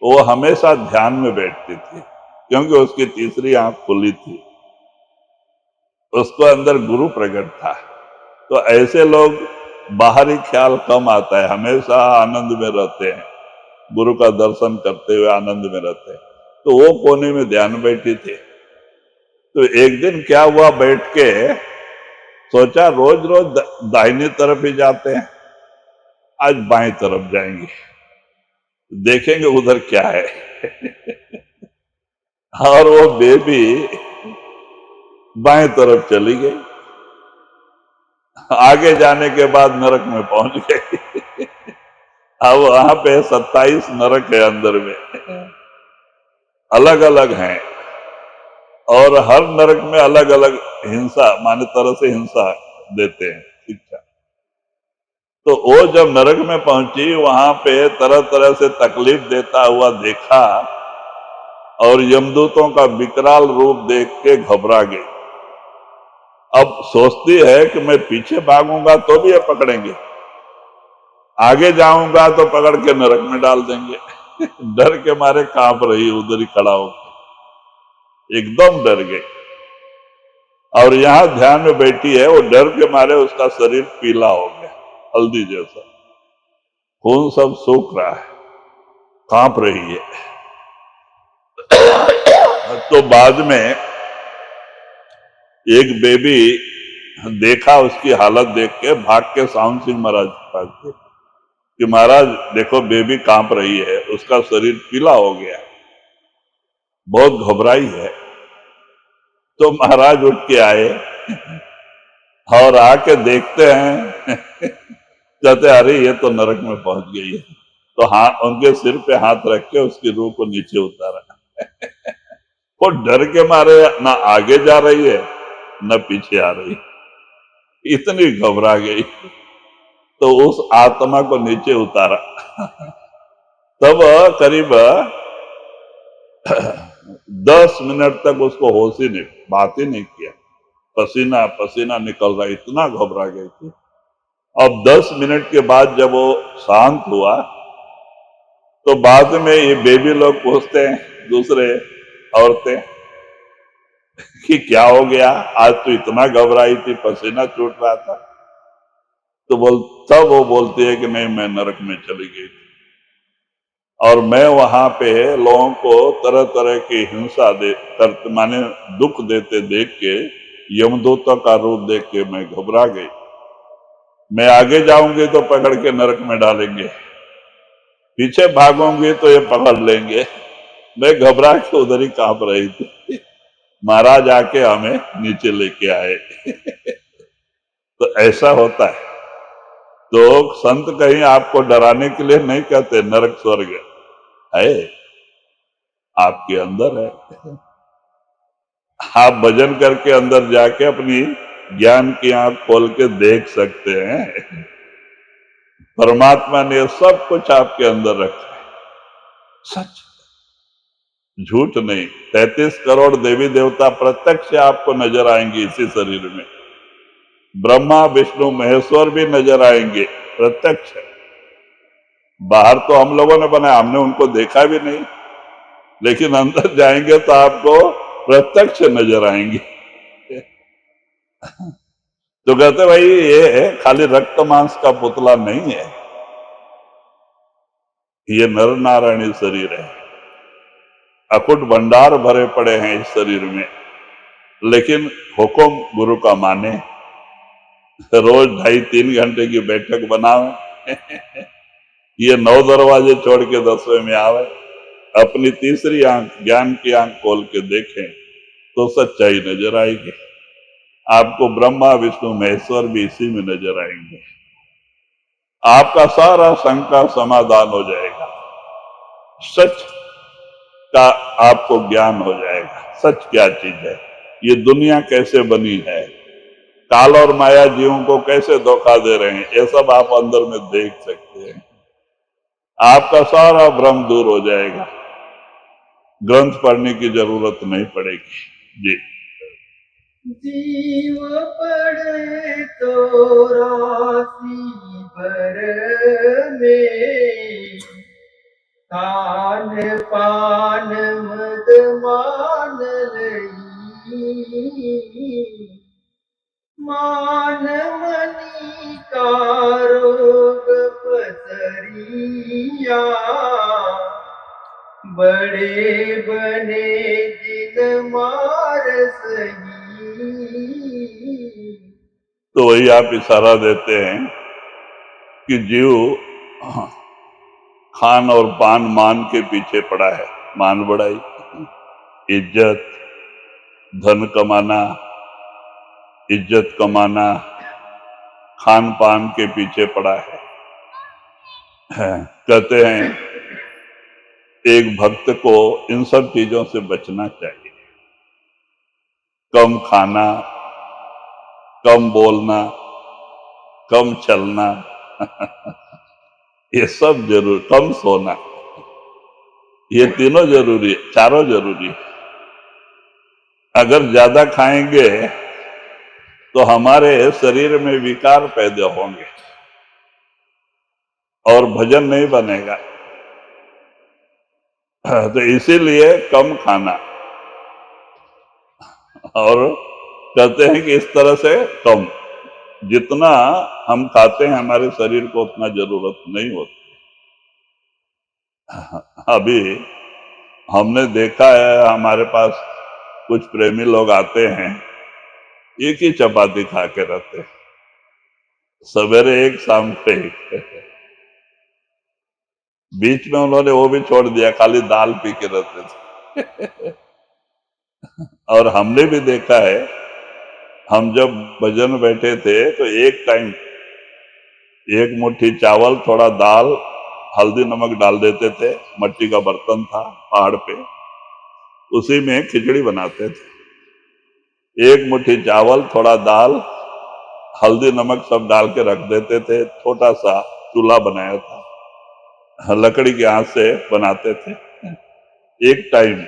वो हमेशा ध्यान में बैठती थी क्योंकि उसकी तीसरी आंख खुली थी, उसको अंदर गुरु प्रकट था। तो ऐसे लोग बाहरी ख्याल कम आता है, हमेशा आनंद में रहते हैं, गुरु का दर्शन करते हुए आनंद में रहते हैं। तो वो कोने में ध्यान बैठी थी। तो एक दिन क्या हुआ, बैठ के सोचा रोज रोज दाहिनी तरफ ही जाते हैं, आज बाएं तरफ जाएंगे, देखेंगे उधर क्या है। और वो बेबी बाएं तरफ चली गई। आगे जाने के बाद नरक में पहुंच गई। अब वहां पे 27 नरक है अंदर में, अलग अलग हैं, और हर नरक में अलग अलग हिंसा, माने तरह से हिंसा देते हैं, शिक्षा। तो वो जब नरक में पहुंची, वहां पे तरह तरह से तकलीफ देता हुआ देखा और यमदूतों का विकराल रूप देख के घबरा गई। अब सोचती है कि मैं पीछे भागूंगा तो भी ये पकड़ेंगे, आगे जाऊंगा तो पकड़ के नरक में डाल देंगे। डर के मारे कांप रही, उधर ही खड़ा होकर एकदम डर गई। और यहां ध्यान में बैठी है, वो डर के मारे उसका शरीर पीला हो गया, हल्दी जैसा, खून सब सूख रहा है, कांप रही है। तो बाद में एक बेबी देखा, उसकी हालत देख के भाग के सावन सिंह महाराज के पास गए कि महाराज देखो बेबी कांप रही है, उसका शरीर पीला हो गया, बहुत घबराई है। तो महाराज उठ के आए और आके देखते हैं कहते अरे ये तो नरक में पहुंच गई है। तो हाथ उनके सिर पे हाथ रख के उसकी रूह को नीचे उतारा। वो डर के मारे ना आगे जा रही है न पीछे आ रही, इतनी घबरा गई। तो उस आत्मा को नीचे उतारा। तब करीब 10 मिनट तक उसको होश ही नहीं, बात ही नहीं किया। पसीना पसीना निकल रहा, इतना घबरा गई थी। अब 10 मिनट के बाद जब वो शांत हुआ तो बाद में ये बेबी लोग पूछते हैं दूसरे औरतें कि क्या हो गया, आज तो इतना घबराई थी, पसीना छूट रहा था। तो तब वो बोलती है कि नहीं, मैं नरक में चली गई थी और मैं वहां पे लोगों को तरह तरह की हिंसा करते माने दुख देते देख के, यमदूतों का रूप देख के मैं घबरा गई। मैं आगे जाऊंगी तो पकड़ के नरक में डालेंगे, पीछे भागूंगी तो ये पकड़ लेंगे। मैं घबरा के उधर ही कांप रही थी। महाराज आके हमें नीचे लेके आए। तो ऐसा होता है। तो संत कहीं आपको डराने के लिए नहीं कहते नरक स्वर्ग है, आपके अंदर है। आप भजन करके अंदर जाके अपनी ज्ञान की आंख खोल के देख सकते हैं। परमात्मा ने सब कुछ आपके अंदर रखा है, सच, झूठ नहीं। 33 करोड़ देवी देवता प्रत्यक्ष आपको नजर आएंगे इसी शरीर में। ब्रह्मा विष्णु महेश्वर भी नजर आएंगे, प्रत्यक्ष है। बाहर तो हम लोगों ने बनाया, हमने उनको देखा भी नहीं, लेकिन अंदर जाएंगे तो आपको प्रत्यक्ष नजर आएंगे। तो कहते भाई ये खाली रक्त मांस का पुतला नहीं है, ये नर नारायणी शरीर है। अकुट भंडार भरे पड़े हैं इस शरीर में, लेकिन हुक्म गुरु का माने, रोज 2.5-3 घंटे की बैठक बनावे, ये 9 दरवाजे छोड़ के 10वें में आवे, अपनी तीसरी आंख ज्ञान की आंख खोल के देखें तो सच्चाई नजर आएगी। आपको ब्रह्मा विष्णु महेश्वर भी इसी में नजर आएंगे। आपका सारा शंका समाधान हो जाएगा, सच का आपको ज्ञान हो जाएगा। सच क्या चीज है, ये दुनिया कैसे बनी है, काल और माया जीवों को कैसे धोखा दे रहे हैं, ये सब आप अंदर में देख सकते हैं। आपका सारा भ्रम दूर हो जाएगा, ग्रंथ पढ़ने की जरूरत नहीं पड़ेगी। जी। जीव पड़े तो राशि भर में, खान पान मद मान लई, मान मनी का रोग पसरिया, बड़े बने जिन मार सही। तो वही आप इशारा देते हैं कि जीव खान और पान मान के पीछे पड़ा है। मान बढ़ाई, इज्जत, धन कमाना, इज्जत कमाना, खान पान के पीछे पड़ा है। कहते हैं एक भक्त को इन सब चीजों से बचना चाहिए। कम खाना, कम बोलना, कम चलना, ये सब जरूर, कम सोना, ये तीनों जरूरी है, चारों जरूरी है। अगर ज्यादा खाएंगे तो हमारे शरीर में विकार पैदा होंगे और भजन नहीं बनेगा। तो इसीलिए कम खाना, और कहते हैं कि इस तरह से कम, जितना हम खाते हैं हमारे शरीर को उतना जरूरत नहीं होती। अभी हमने देखा है, हमारे पास कुछ प्रेमी लोग आते हैं, एक ही चपाती खा के रहते हैं, सवेरे एक शाम को एक। बीच में उन्होंने वो भी छोड़ दिया, खाली दाल पी के रहते थे। और हमने भी देखा है, हम जब भजन में बैठे थे तो एक टाइम एक मुट्ठी चावल, थोड़ा दाल, हल्दी नमक डाल देते थे। मट्टी का बर्तन था पहाड़ पे, उसी में खिचड़ी बनाते थे। एक मुट्ठी चावल, थोड़ा दाल, हल्दी नमक सब डाल के रख देते थे। छोटा सा चूल्हा बनाया था, लकड़ी के आंच से बनाते थे। एक टाइम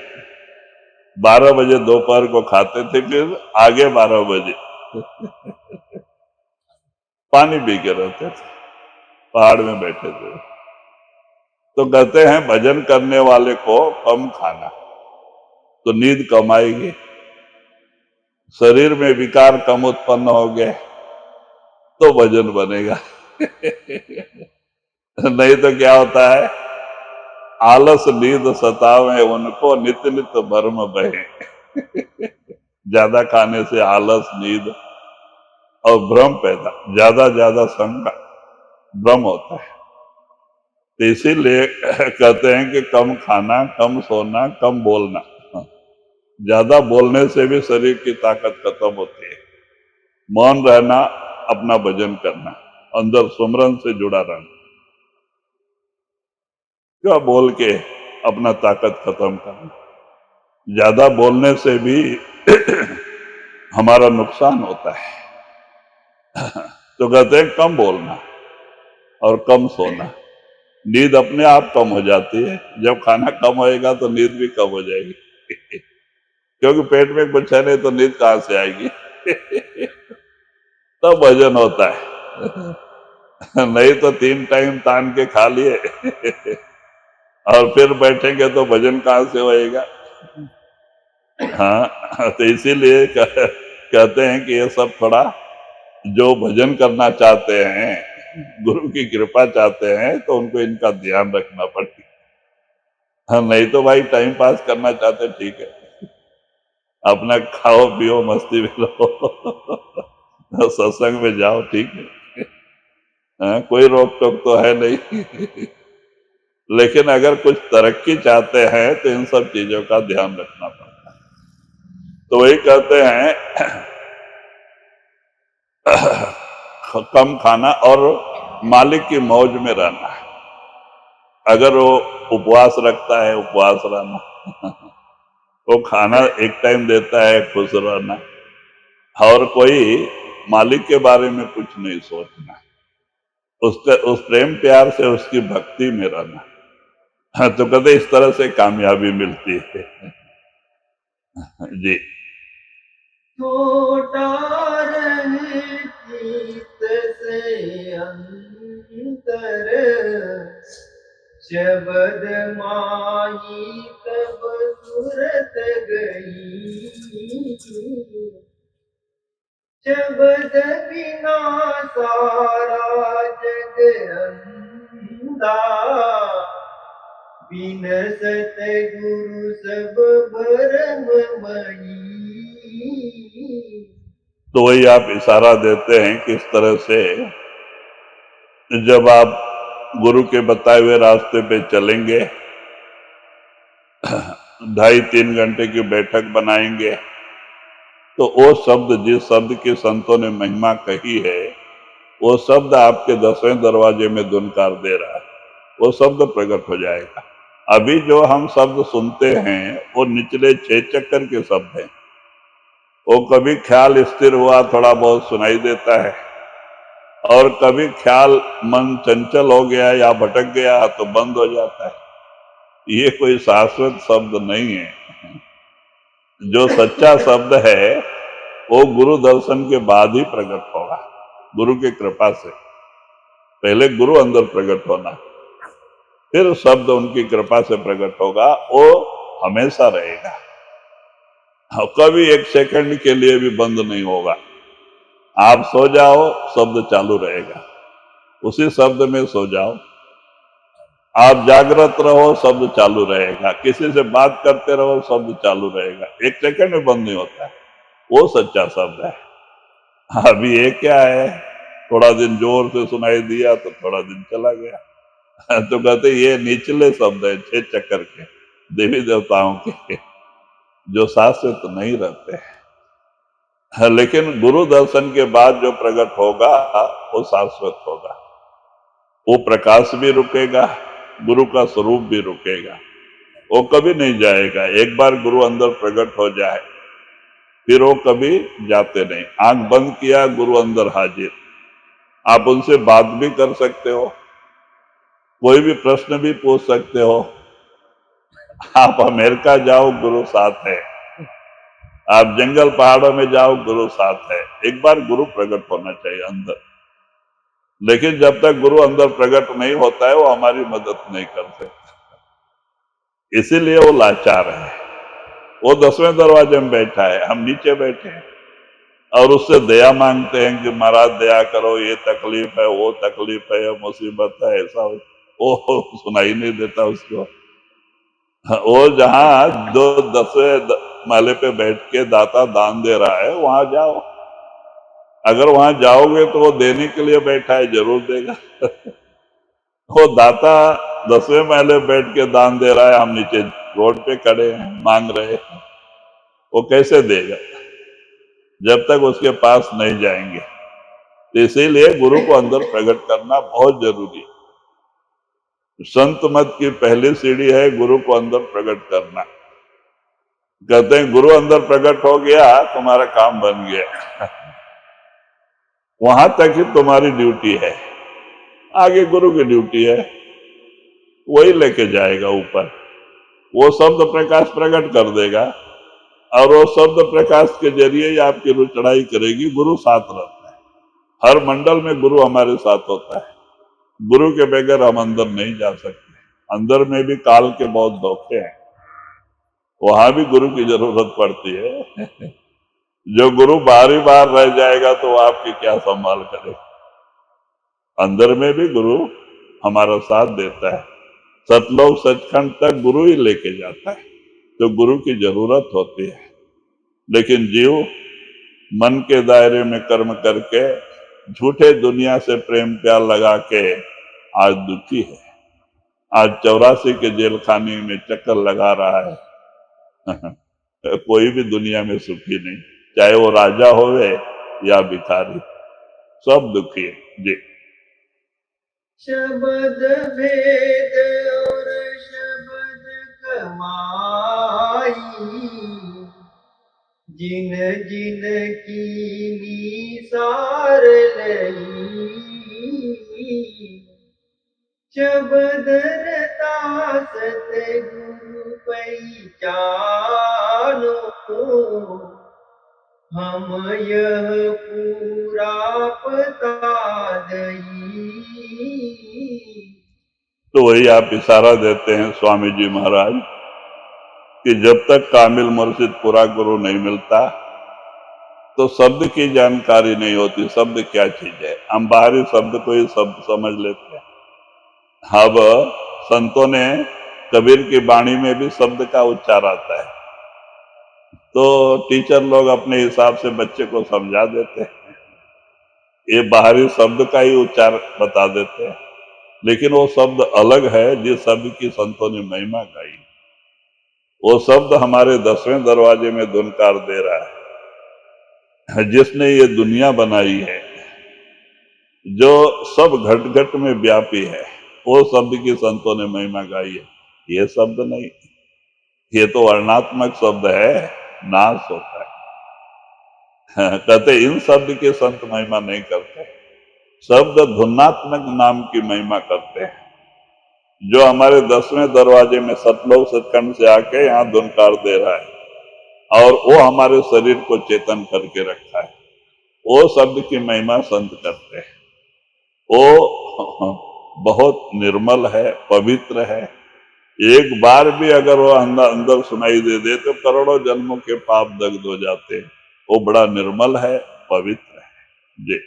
12 बजे दोपहर को खाते थे, फिर आगे 12 बजे पानी पी के रहते थे, पहाड़ में बैठे थे। तो कहते हैं भजन करने वाले को कम खाना तो नींद कम आएगी, शरीर में विकार कम उत्पन्न हो गए तो भजन बनेगा। नहीं तो क्या होता है, आलस नींद सतावे उनको, नित्य नित्य भर्म बहे। ज्यादा खाने से आलस, नींद और भ्रम पैदा, ज्यादा ज्यादा शंका, भ्रम होता है। तो इसीलिए कहते हैं कि कम खाना, कम सोना, कम बोलना। ज्यादा बोलने से भी शरीर की ताकत खत्म होती है। मौन रहना, अपना भजन करना, अंदर सुमरन से जुड़ा रहना। क्या बोल के अपना ताकत खत्म करना, ज्यादा बोलने से भी हमारा नुकसान होता है। तो कहते हैं कम बोलना और कम सोना, नींद अपने आप कम हो जाती है। जब खाना कम होएगा तो नींद भी कम हो जाएगी। क्योंकि पेट में कुछ है नहीं तो नींद कहां से आएगी। तब भजन होता है। नहीं तो 3 टाइम तान के खा लिए और फिर बैठेंगे तो भजन कहां से होएगा। हाँ, तो इसीलिए कहते हैं कि ये सब थोड़ा, जो भजन करना चाहते हैं, गुरु की कृपा चाहते हैं, तो उनको इनका ध्यान रखना पड़ेगा। हाँ, नहीं तो भाई टाइम पास करना चाहते ठीक है, अपना खाओ पियो मस्ती में रहो, सत्संग में जाओ ठीक है। हाँ, कोई रोक टोक तो है नहीं। लेकिन अगर कुछ तरक्की चाहते हैं तो इन सब चीजों का ध्यान रखना पड़ता है। तो वही कहते हैं कम खाना और मालिक की मौज में रहना। अगर वो उपवास रखता है, उपवास रहना। वो खाना एक टाइम देता है, खुश रहना। और कोई मालिक के बारे में कुछ नहीं सोचना, उसके उस प्रेम प्यार से उसकी भक्ति में रहना। हाँ, तो कहते इस तरह से कामयाबी मिलती है। जी। छोटा रहे चित से अंतर, शब्द माही तब सुरत गई। शब्द बिना सारा जग अंधा, बिन सतगुरु सब भरममयी। तो वही आप इशारा देते हैं कि इस तरह से जब आप गुरु के बताए हुए रास्ते पे चलेंगे, 2.5-3 घंटे की बैठक बनाएंगे, तो वो शब्द, जिस शब्द की संतों ने महिमा कही है, वो शब्द आपके 10वें दरवाजे में धुनकार दे रहा है, वो शब्द प्रकट हो जाएगा। अभी जो हम शब्द सुनते हैं वो निचले 6 चक्कर के शब्द हैं। वो कभी ख्याल स्थिर हुआ थोड़ा बहुत सुनाई देता है, और कभी ख्याल मन चंचल हो गया या भटक गया तो बंद हो जाता है। ये कोई शाश्वत शब्द नहीं है। जो सच्चा शब्द है वो गुरु दर्शन के बाद ही प्रकट होगा, गुरु की कृपा से। पहले गुरु अंदर प्रकट होना, फिर शब्द उनकी कृपा से प्रकट होगा। वो हमेशा रहेगा, कभी 1 सेकंड के लिए भी बंद नहीं होगा। आप सो जाओ, शब्द चालू रहेगा, उसी शब्द में सो जाओ। आप जागृत रहो, शब्द चालू रहेगा। किसी से बात करते रहो, शब्द चालू रहेगा, 1 सेकंड में बंद नहीं होता है। वो सच्चा शब्द है। अभी ये क्या है, थोड़ा दिन जोर से सुनाई दिया तो थोड़ा दिन चला गया। तो कहते ये निचले शब्द है 6 चक्कर के, देवी देवताओं के। जो शाश्वत नहीं रहते हैं। हाँ, लेकिन गुरु दर्शन के बाद जो प्रकट होगा वो शाश्वत होगा। वो प्रकाश भी रुकेगा, गुरु का स्वरूप भी रुकेगा, वो कभी नहीं जाएगा। एक बार गुरु अंदर प्रकट हो जाए फिर वो कभी जाते नहीं। आंख बंद किया, गुरु अंदर हाजिर। आप उनसे बात भी कर सकते हो, कोई भी प्रश्न भी पूछ सकते हो। आप अमेरिका जाओ, गुरु साथ है। आप जंगल पहाड़ों में जाओ, गुरु साथ है। एक बार गुरु प्रकट होना चाहिए अंदर। लेकिन जब तक गुरु अंदर प्रकट नहीं होता है वो हमारी मदद नहीं कर सकता, इसीलिए वो लाचार है। वो 10वें दरवाजे में बैठा है, हम नीचे बैठे हैं और उससे दया मांगते हैं कि महाराज दया करो, ये तकलीफ है, वो तकलीफ है, ये मुसीबत है, ऐसा हो। वो सुनाई नहीं देता उसको। वो जहां जो 10वें माले पे बैठ के दाता दान दे रहा है वहां जाओ। अगर वहां जाओगे तो वो देने के लिए बैठा है, जरूर देगा। वो दाता 10वें माले बैठ के दान दे रहा है, हम नीचे रोड पे खड़े हैं मांग रहे हैं। वो कैसे देगा जब तक उसके पास नहीं जाएंगे। तो इसीलिए गुरु को अंदर प्रकट करना बहुत जरूरी है। संत मत की पहली सीढ़ी है गुरु को अंदर प्रकट करना। कहते हैं गुरु अंदर प्रकट हो गया, तुम्हारा काम बन गया। वहां तक ही तुम्हारी ड्यूटी है, आगे गुरु की ड्यूटी है, वही लेके जाएगा ऊपर। वो शब्द प्रकाश प्रकट कर देगा और वो शब्द प्रकाश के जरिए ही आपकी रूह चढ़ाई करेगी। गुरु साथ रहता है, हर मंडल में गुरु हमारे साथ होता है। गुरु के बगैर हम अंदर नहीं जा सकते। अंदर में भी काल के बहुत धोखे हैं, वहां भी गुरु की जरूरत पड़ती है। जो गुरु बार ही बार रह जाएगा तो वो आपकी क्या संभाल करे। अंदर में भी गुरु हमारा साथ देता है। सतलोक सचखंड तक गुरु ही लेके जाता है, तो गुरु की जरूरत होती है। लेकिन जीव मन के दायरे में कर्म करके झूठे दुनिया से प्रेम प्यार लगा के आज दुखी है। आज 84 के जेल खाने में चक्कर लगा रहा है। कोई भी दुनिया में सुखी नहीं, चाहे वो राजा होवे या भिखारी, सब दुखी है जी। शब्द भेद और शब्द कमाई, जिन जिन की निसार लई, शब्द रता सतगुरु पहचानो, हम यह पूरा पता दई। तो वही आप इशारा देते हैं स्वामी जी महाराज कि जब तक कामिल मुर्शिद पूरा गुरु नहीं मिलता तो शब्द की जानकारी नहीं होती। शब्द क्या चीज है, हम बाहरी शब्द को ही शब्द समझ लेते हैं। अब संतों ने कबीर की वाणी में भी शब्द का उच्चार आता है, तो टीचर लोग अपने हिसाब से बच्चे को समझा देते हैं, ये बाहरी शब्द का ही उच्चार बता देते हैं। लेकिन वो शब्द अलग है जिस शब्द की संतों ने महिमा गाई। वो शब्द हमारे 10वें दरवाजे में धुनकार दे रहा है, जिसने ये दुनिया बनाई है, जो सब घट घट में व्यापी है, वो शब्द की संतों ने महिमा गाई है। ये शब्द नहीं, ये तो वर्णात्मक शब्द है, नाश होता है। कहते इन शब्द के संत महिमा नहीं करते, शब्द धुनात्मक नाम की महिमा करते हैं, जो हमारे 10वें दरवाजे में सतलोक सचखंड से आके यहाँ धुनकार दे रहा है और वो हमारे शरीर को चेतन करके रखा है। वो शब्द की महिमा संत करते हैं। वो बहुत निर्मल है, पवित्र है। एक बार भी अगर वो अंदर सुनाई दे तो करोड़ों जन्मों के पाप दग्ध हो जाते हैं। वो बड़ा निर्मल है, पवित्र है जी।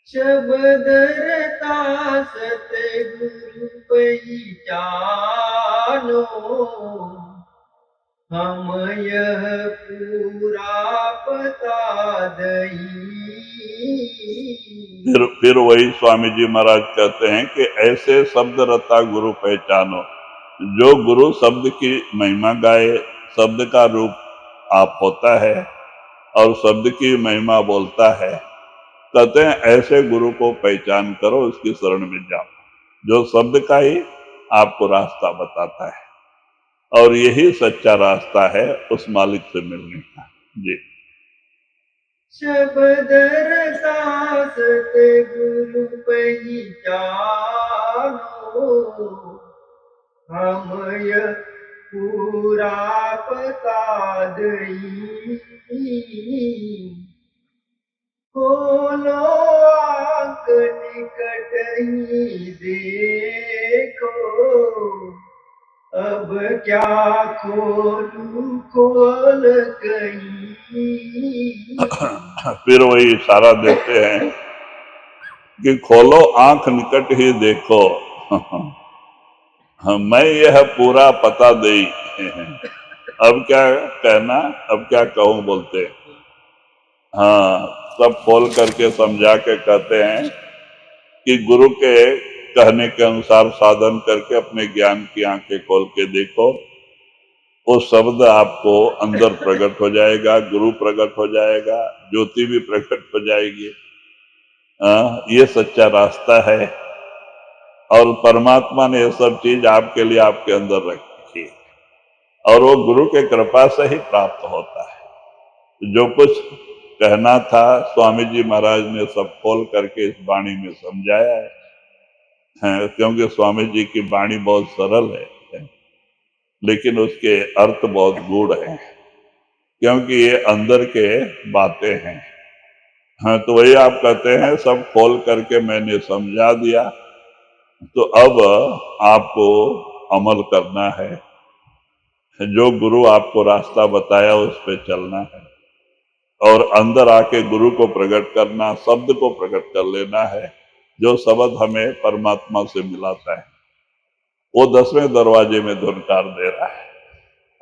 शब्द रता सतगुरु पहचानो, हम यह पूरा पता दई। फिर वही स्वामी जी महाराज कहते हैं कि ऐसे शब्द रता गुरु पहचानो, जो गुरु शब्द की महिमा गाए, शब्द का रूप आप होता है और शब्द की महिमा बोलता है। कहते हैं ऐसे गुरु को पहचान करो, उसकी शरण में जाओ, जो शब्द का ही आपको रास्ता बताता है और यही सच्चा रास्ता है उस मालिक से मिलने का। जी। शब्द रसा सतगुरु पहचानो, हम यह पूरा बता दई। खोलो आँख निकट ही देखो, अब क्या खोलूं खोल गई। फिर वही इशारा देते हैं कि खोलो आंख निकट ही देखो, मैं यह पूरा पता दई। अब क्या कहना, अब क्या कहूं बोलते। हाँ, सब खोल करके समझा के कहते हैं कि गुरु के कहने के अनुसार साधन करके अपने ज्ञान की आंखें खोल के देखो, वो शब्द आपको अंदर प्रकट हो जाएगा, गुरु प्रकट हो जाएगा, ज्योति भी प्रकट हो जाएगी। ये सच्चा रास्ता है और परमात्मा ने ये सब चीज आपके लिए आपके अंदर रखी है और वो गुरु के कृपा से ही प्राप्त होता है। जो कुछ कहना था स्वामी जी महाराज ने सब खोल करके इस वाणी में समझाया है। क्योंकि स्वामी जी की वाणी बहुत सरल है लेकिन उसके अर्थ बहुत गूढ़ हैं, क्योंकि ये अंदर के बातें हैं। हाँ, तो वही आप कहते हैं सब खोल करके मैंने समझा दिया, तो अब आपको अमल करना है। जो गुरु आपको रास्ता बताया उस पे चलना है और अंदर आके गुरु को प्रकट करना, शब्द को प्रकट कर लेना है, जो शब्द हमें परमात्मा से मिलाता है। वो 10वें दरवाजे में धुनकार दे रहा है।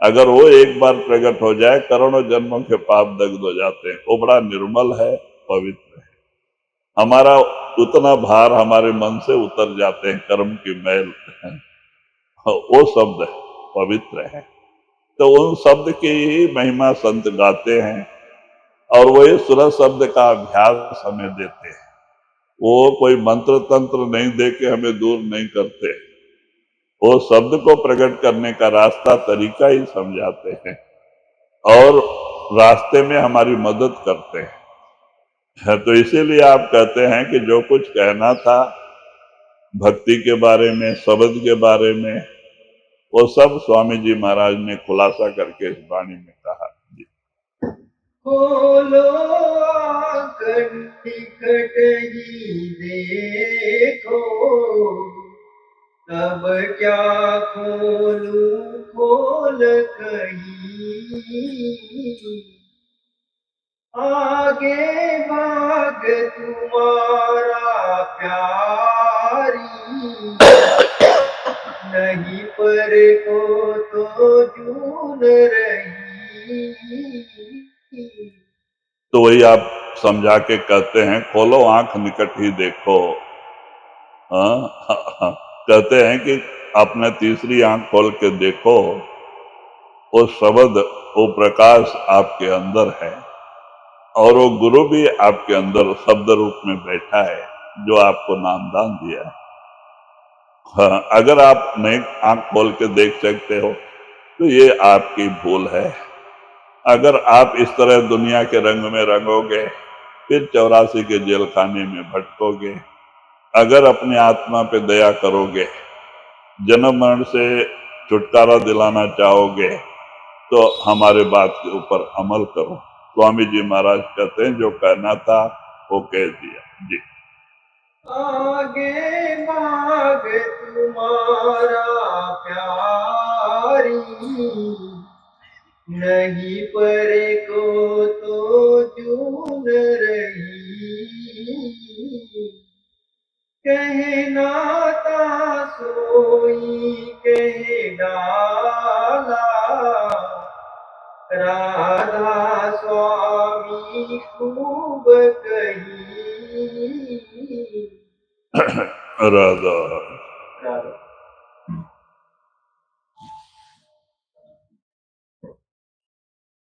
अगर वो एक बार प्रकट हो जाए, करोड़ों जन्मों के पाप दग्ध हो जाते हैं। वो बड़ा निर्मल है, पवित्र है। हमारा उतना भार हमारे मन से उतर जाते हैं, कर्म की मैल। वो शब्द पवित्र है, तो उन शब्द की ही महिमा संत गाते हैं और वही सुर शब्द का अभ्यास हमें देते हैं। वो कोई मंत्र तंत्र नहीं दे के हमें दूर नहीं करते, वो शब्द को प्रकट करने का रास्ता तरीका ही समझाते हैं और रास्ते में हमारी मदद करते हैं। तो इसीलिए आप कहते हैं कि जो कुछ कहना था भक्ति के बारे में, शब्द के बारे में, वो सब स्वामी जी महाराज ने खुलासा करके इस वाणी में कहा। जी। खोलो आँख निकट ही देखो, तब क्या खोलूं खोल कहीं। आगे भाग तुम्हारा प्यारी, नहीं पर को तो जून रही। तो वही आप समझा के कहते हैं खोलो आंख निकट ही देखो। कहते हैं कि अपने तीसरी आंख खोल के देखो, वो शब्द, वो प्रकाश आपके अंदर है और वो गुरु भी आपके अंदर शब्द रूप में बैठा है, जो आपको नामदान दिया है। हाँ, अगर आप नहीं आंख खोल के देख सकते हो तो ये आपकी भूल है। अगर आप इस तरह दुनिया के रंग में रंगोगे, फिर 84 के जेल खाने में भटकोगे। अगर अपने आत्मा पे दया करोगे, जन्म मरण से छुटकारा दिलाना चाहोगे, तो हमारे बात के ऊपर अमल करो। स्वामी जी महाराज कहते हैं जो कहना था वो कह दिया। जी। आगे माग तुम्हारा प्यारी, नहीं पर को तो जून रही। कहना था सोई कह डाला, राधा स्वामी खूब कही। राधा